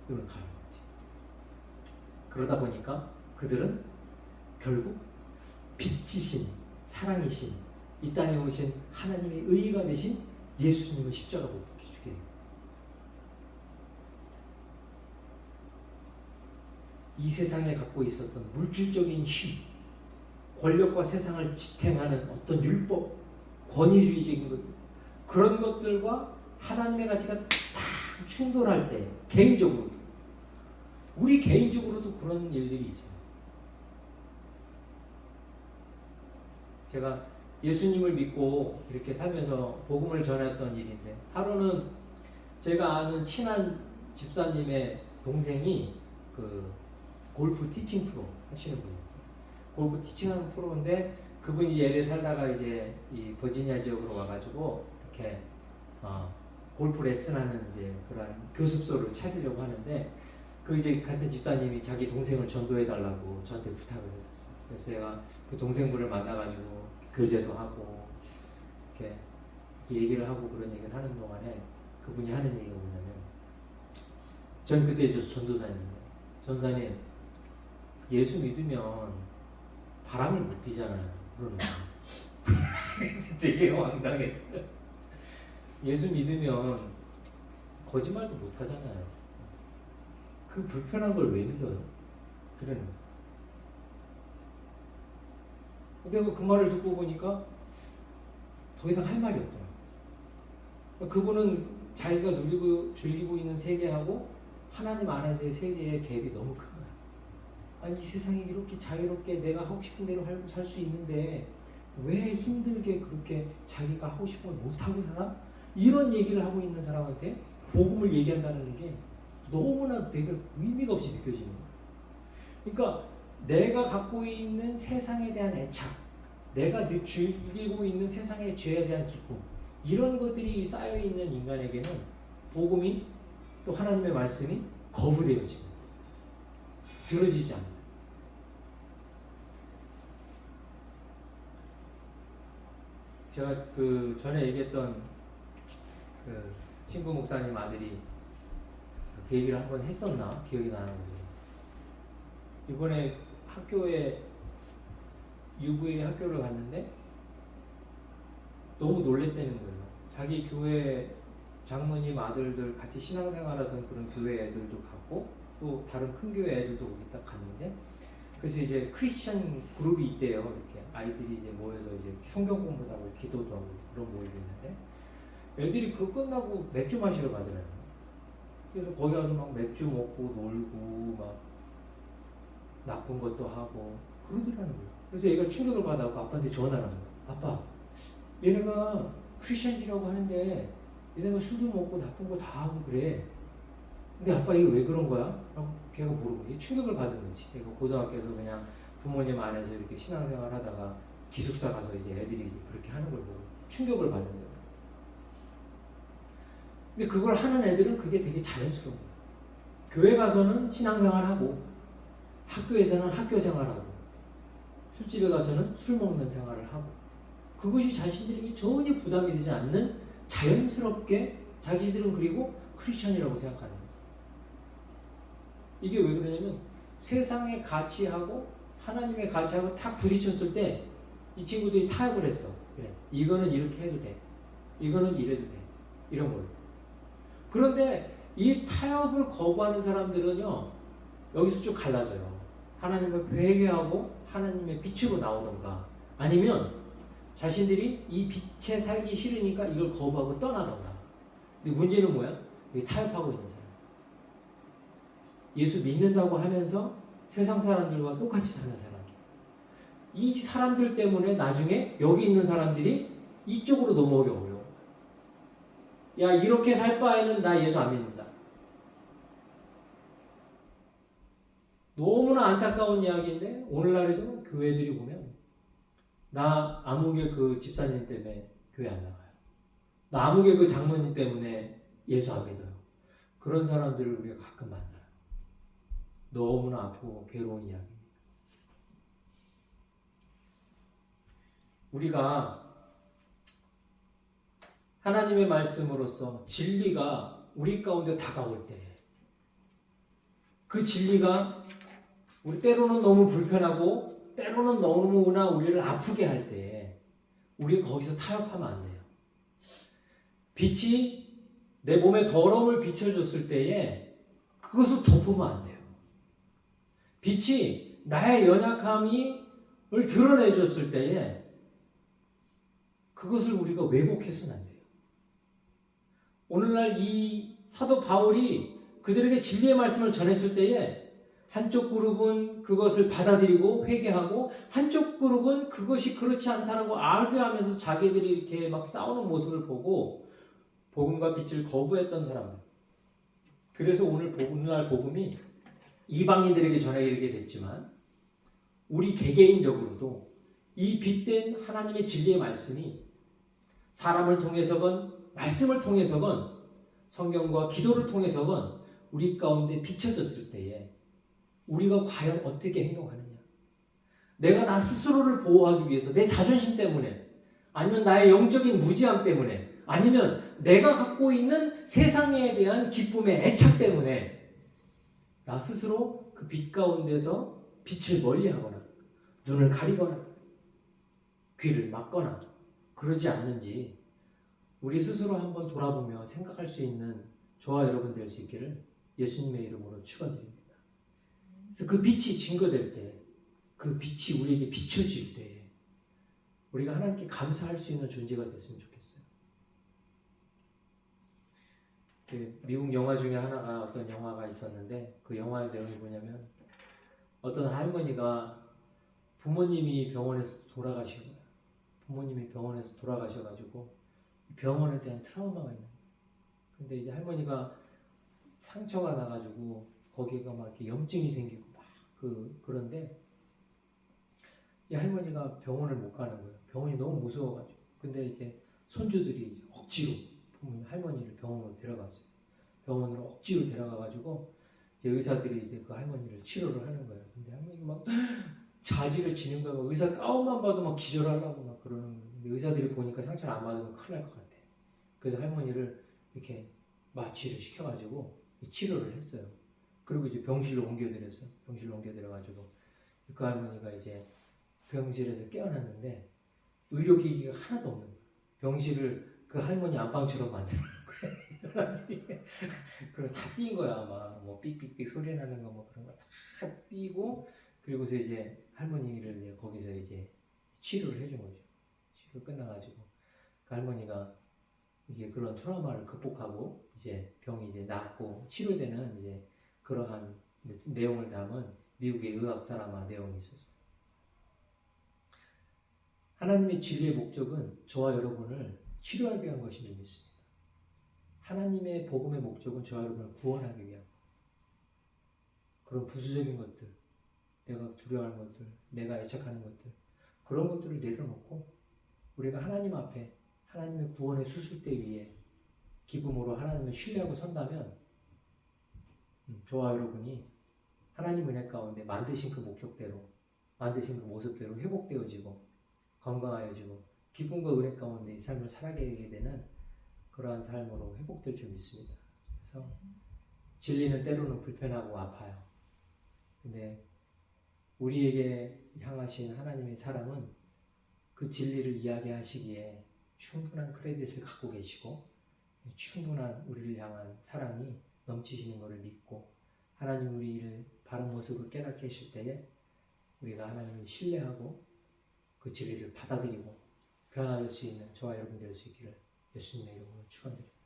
눈을 가린 거지. 그러다 보니까 그들은 결국 빛이신, 사랑이신, 이 땅에 오신 하나님의 의가 되신 예수님을 십자가 못 박혀 죽게 돼요. 이 세상에 갖고 있었던 물질적인 힘, 권력과 세상을 지탱하는 어떤 율법, 권위주의적인 것들, 그런 것들과 하나님의 가치가 딱 충돌할 때, 개인적으로도, 우리 개인적으로도 그런 일들이 있어요. 제가 예수님을 믿고 이렇게 살면서 복음을 전했던 일인데, 하루는 제가 아는 친한 집사님의 동생이 그 골프 티칭 프로 하시는 분이에요. 골프 티칭하는 프로인데, 그분이 이제 LA 살다가 이제 이 버지니아 지역으로 와가지고 이렇게 골프 레슨하는 이제 그런 교습소를 차리려고 하는데, 그 이제 같은 집사님이 자기 동생을 전도해달라고 저한테 부탁을 했었어요. 그래서 제가 그 동생분을 만나가지고 교제도 하고 이렇게 얘기를 하고 그런 얘기를 하는 동안에 그분이 하는 얘기가 뭐냐면, 전 그때 저 전도사님인데, 전사님 예수 믿으면 바람을 못 피잖아요. 그러는 거예요. 되게 황당했어요. 예수 믿으면 거짓말도 못 하잖아요. 그 불편한 걸 왜 믿어요? 그러는 거예요. 근데 그 말을 듣고 보니까 더 이상 할 말이 없더라고요. 그분은 자기가 누리고 즐기고 있는 세계하고 하나님 안에서의 세계의 갭이 너무 큰 거야. 아니, 이 세상에 이렇게 자유롭게 내가 하고 싶은 대로 살 수 있는데 왜 힘들게 그렇게 자기가 하고 싶은 걸 못하고 살아? 이런 얘기를 하고 있는 사람한테 복음을 얘기한다는 게 너무나 내가 의미가 없이 느껴지는 거야. 그러니까 내가 갖고 있는 세상에 대한 애착, 내가 즐기고 있는 세상의 죄에 대한 기쁨, 이런 것들이 쌓여있는 인간에게는 복음이, 또 하나님의 말씀이 거부되어지고 들어지지 않는다. 제가 그 전에 얘기했던 그 친구 목사님 아들이 그 얘기를 한번 했었나 기억이 나는 거예요. 이번에 학교에 UVA 학교를 갔는데 너무 놀랬다는 거예요. 자기 교회 장로님 아들들 같이 신앙생활하던 그런 교회 애들도 갔고 또 다른 큰 교회 애들도 거기 딱 갔는데, 그래서 이제 크리스천 그룹이 있대요. 이렇게 아이들이 이제 모여서 이제 성경 공부도 하고 기도도 하고 그런 모임이 있는데, 애들이 그거 끝나고 맥주 마시러 가더라고요. 그래서 거기 가서 막 맥주 먹고 놀고 막 나쁜 것도 하고 그러더라는 거예요. 그래서 얘가 충격을 받아서 아빠한테 전화를 하는 거예요. 아빠, 얘네가 크리스천이라고 하는데 얘네가 술도 먹고 나쁜 거 다 하고 그래. 근데 아빠 이게 왜 그런 거야? 라고 걔가 물어보고 충격을 받은 거지. 걔가 고등학교에서 그냥 부모님 안에서 이렇게 신앙생활 하다가 기숙사 가서 이제 애들이 그렇게 하는 걸 보고 충격을 받은 거예요. 근데 그걸 하는 애들은 그게 되게 자연스러운 거예요. 교회 가서는 신앙생활하고 학교에서는 학교 생활하고 술집에 가서는 술 먹는 생활을 하고, 그것이 자신들에게 전혀 부담이 되지 않는 자연스럽게 자기들은 그리고 크리스천이라고 생각하는 거예요. 이게 왜 그러냐면 세상의 가치하고 하나님의 가치하고 탁 부딪혔을 때 이 친구들이 타협을 했어. 그래, 이거는 이렇게 해도 돼, 이거는 이래도 돼, 이런 걸로. 그런데 이 타협을 거부하는 사람들은요, 여기서 쭉 갈라져요. 하나님을 회개하고 하나님의 빛으로 나오던가, 아니면 자신들이 이 빛에 살기 싫으니까 이걸 거부하고 떠나던가. 근데 문제는 뭐야? 여기 타협하고 있는 사람. 예수 믿는다고 하면서 세상 사람들과 똑같이 사는 사람. 이 사람들 때문에 나중에 여기 있는 사람들이 이쪽으로 넘어오기 어려워. 야, 이렇게 살 바에는 나 예수 안 믿는다. 너무나 안타까운 이야기인데 오늘날에도 교회들이 보면 나 아무개 그 집사님 때문에 교회 안 나가요. 나 아무개 그 장로님 때문에 예수 안 믿어요. 그런 사람들을 우리가 가끔 만나요. 너무나 아프고 괴로운 이야기입니다. 우리가 하나님의 말씀으로써 진리가 우리 가운데 다가올 때, 그 진리가 우리 때로는 너무 불편하고 때로는 너무나 우리를 아프게 할 때 우리가 거기서 타협하면 안 돼요. 빛이 내 몸에 더러움을 비춰줬을 때에 그것을 덮으면 안 돼요. 빛이 나의 연약함을 드러내줬을 때에 그것을 우리가 왜곡해서는 안 돼요. 오늘날 이 사도 바울이 그들에게 진리의 말씀을 전했을 때에 한쪽 그룹은 그것을 받아들이고 회개하고, 한쪽 그룹은 그것이 그렇지 않다는 거 알게하면서 자기들이 이렇게 막 싸우는 모습을 보고 복음과 빛을 거부했던 사람들. 그래서 오늘날 복음이 이방인들에게 전해 이르게 됐지만 우리 개개인적으로도 이 빛된 하나님의 진리의 말씀이 사람을 통해서건 말씀을 통해서건 성경과 기도를 통해서건 우리 가운데 비춰졌을 때에 우리가 과연 어떻게 행동하느냐? 내가 나 스스로를 보호하기 위해서 내 자존심 때문에 아니면 나의 영적인 무지함 때문에 아니면 내가 갖고 있는 세상에 대한 기쁨의 애착 때문에 나 스스로 그 빛 가운데서 빛을 멀리하거나 눈을 가리거나 귀를 막거나 그러지 않는지 우리 스스로 한번 돌아보며 생각할 수 있는 저와 여러분 될 수 있기를 예수님의 이름으로 축원드립니다. 그래서 그 빛이 증거될 때, 그 빛이 우리에게 비춰질 때 우리가 하나님께 감사할 수 있는 존재가 됐으면 좋겠어요. 미국 영화 중에 하나가 어떤 영화가 있었는데 그 영화의 내용이 뭐냐면 어떤 할머니가 부모님이 병원에서 돌아가신 거예요. 부모님이 병원에서 돌아가셔가지고 병원에 대한 트라우마가 있는 거예요. 근데 이제 할머니가 상처가 나가지고 거기가 막 이렇게 염증이 생기고 막 그런데 이 할머니가 병원을 못 가는 거예요. 병원이 너무 무서워가지고. 근데 이제 손주들이 이제 억지로 할머니를 병원으로 데려갔어요. 병원으로 억지로 데려가가지고 이제 의사들이 이제 그 할머니를 치료를 하는 거예요. 근데 할머니가 막 자지를 지는 거예요. 막 의사 가운만 봐도 막 기절하려고 막 그러는 거예요. 근데 의사들이 보니까 상처를 안 받으면 큰일 날 것 같아. 그래서 할머니를 이렇게 마취를 시켜가지고 치료를 했어요. 그리고 이제 병실로 옮겨드렸어요. 병실로 옮겨드려가지고 그 할머니가 이제 병실에서 깨어났는데 의료기기가 하나도 없는 거예요. 병실을 그 할머니 안방처럼 만드는 거예요. 이 사람들이. 그래서 다 삔인 거야. 막 뭐 삑삑삑 소리 나는 거 뭐 그런 거 다 삐고 그리고서 이제 할머니를 이제 거기서 이제 치료를 해준 거죠. 치료 끝나가지고 그 할머니가 이게 그런 트라우마를 극복하고 이제 병이 이제 낫고 치료되는 이제 그러한 내용을 담은 미국의 의학 드라마 내용이 있었어요. 하나님의 진리의 목적은 저와 여러분을 치료하기 위한 것임을 믿습니다. 하나님의 복음의 목적은 저와 여러분을 구원하기 위한 그런 부수적인 것들, 내가 두려워하는 것들, 내가 애착하는 것들 그런 것들을 내려놓고 우리가 하나님 앞에 하나님의 구원의 수술대 위에 기쁨으로 하나님을 신뢰하고 선다면 저와 여러분이 하나님 은혜 가운데 만드신 그 목적대로 만드신 그 모습대로 회복되어지고 건강하여지고 기쁨과 은혜 가운데 이 삶을 살아가게 되는 그러한 삶으로 회복될 줄 믿습니다. 그래서 진리는 때로는 불편하고 아파요. 근데 우리에게 향하신 하나님의 사랑은 그 진리를 이야기하시기에 충분한 크레딧을 갖고 계시고 충분한 우리를 향한 사랑이 넘치시는 것을 믿고 하나님 우리를 바른 모습으로 깨닫게 하실 때에 우리가 하나님을 신뢰하고 그 진리를 받아들이고 변화될 수 있는 저와 여러분 될 수 있기를 예수님의 이름으로 축원드립니다.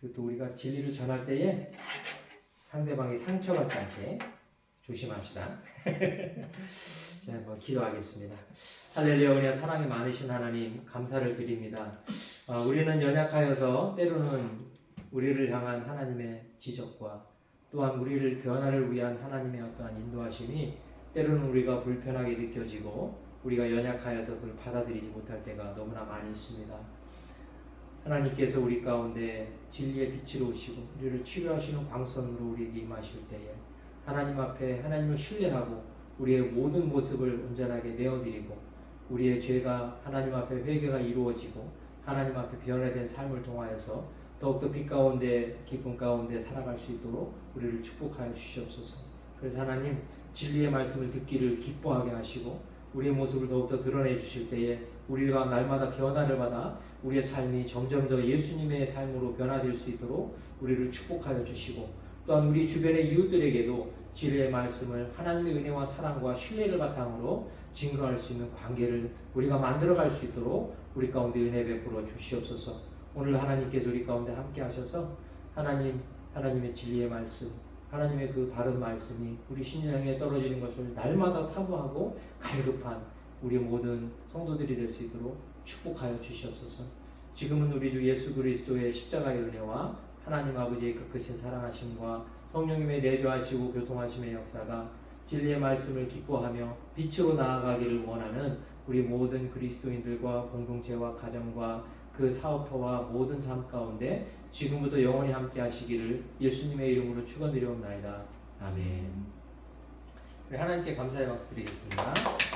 그리고 또 우리가 진리를 전할 때에 상대방이 상처받지 않게 조심합시다. 자, 한번 기도하겠습니다. 할렐루야. 은혜 사랑이 많으신 하나님 감사를 드립니다. 우리는 연약하여서 때로는 우리를 향한 하나님의 지적과 또한 우리를 변화를 위한 하나님의 어떠한 인도하심이 때로는 우리가 불편하게 느껴지고 우리가 연약하여서 그걸 받아들이지 못할 때가 너무나 많이 있습니다. 하나님께서 우리 가운데 진리의 빛으로 오시고 우리를 치료하시는 광선으로 우리에게 임하실 때에 하나님 앞에 하나님을 신뢰하고 우리의 모든 모습을 온전하게 내어드리고 우리의 죄가 하나님 앞에 회개가 이루어지고 하나님 앞에 변화된 삶을 통하여서 더욱더 빛 가운데 기쁨 가운데 살아갈 수 있도록 우리를 축복하여 주시옵소서. 그래서 하나님 진리의 말씀을 듣기를 기뻐하게 하시고 우리의 모습을 더욱더 드러내 주실 때에 우리가 날마다 변화를 받아 우리의 삶이 점점 더 예수님의 삶으로 변화될 수 있도록 우리를 축복하여 주시고 또한 우리 주변의 이웃들에게도 진리의 말씀을 하나님의 은혜와 사랑과 신뢰를 바탕으로 증거할 수 있는 관계를 우리가 만들어갈 수 있도록 우리 가운데 은혜 베풀어 주시옵소서. 오늘 하나님께서 우리 가운데 함께 하셔서 하나님의 진리의 말씀 하나님의 그 바른 말씀이 우리 심령에 떨어지는 것을 날마다 사모하고 갈급한 우리 모든 성도들이 될 수 있도록 축복하여 주시옵소서. 지금은 우리 주 예수 그리스도의 십자가의 은혜와 하나님 아버지의 그 크신 사랑하심과 성령님의 내주하시고 교통하심의 역사가 진리의 말씀을 기뻐하며 빛으로 나아가기를 원하는 우리 모든 그리스도인들과 공동체와 가정과 그 사업터와 모든 삶 가운데 지금부터 영원히 함께 하시기를 예수님의 이름으로 축원드리옵나이다. 아멘. 하나님께 감사의 박수 드리겠습니다.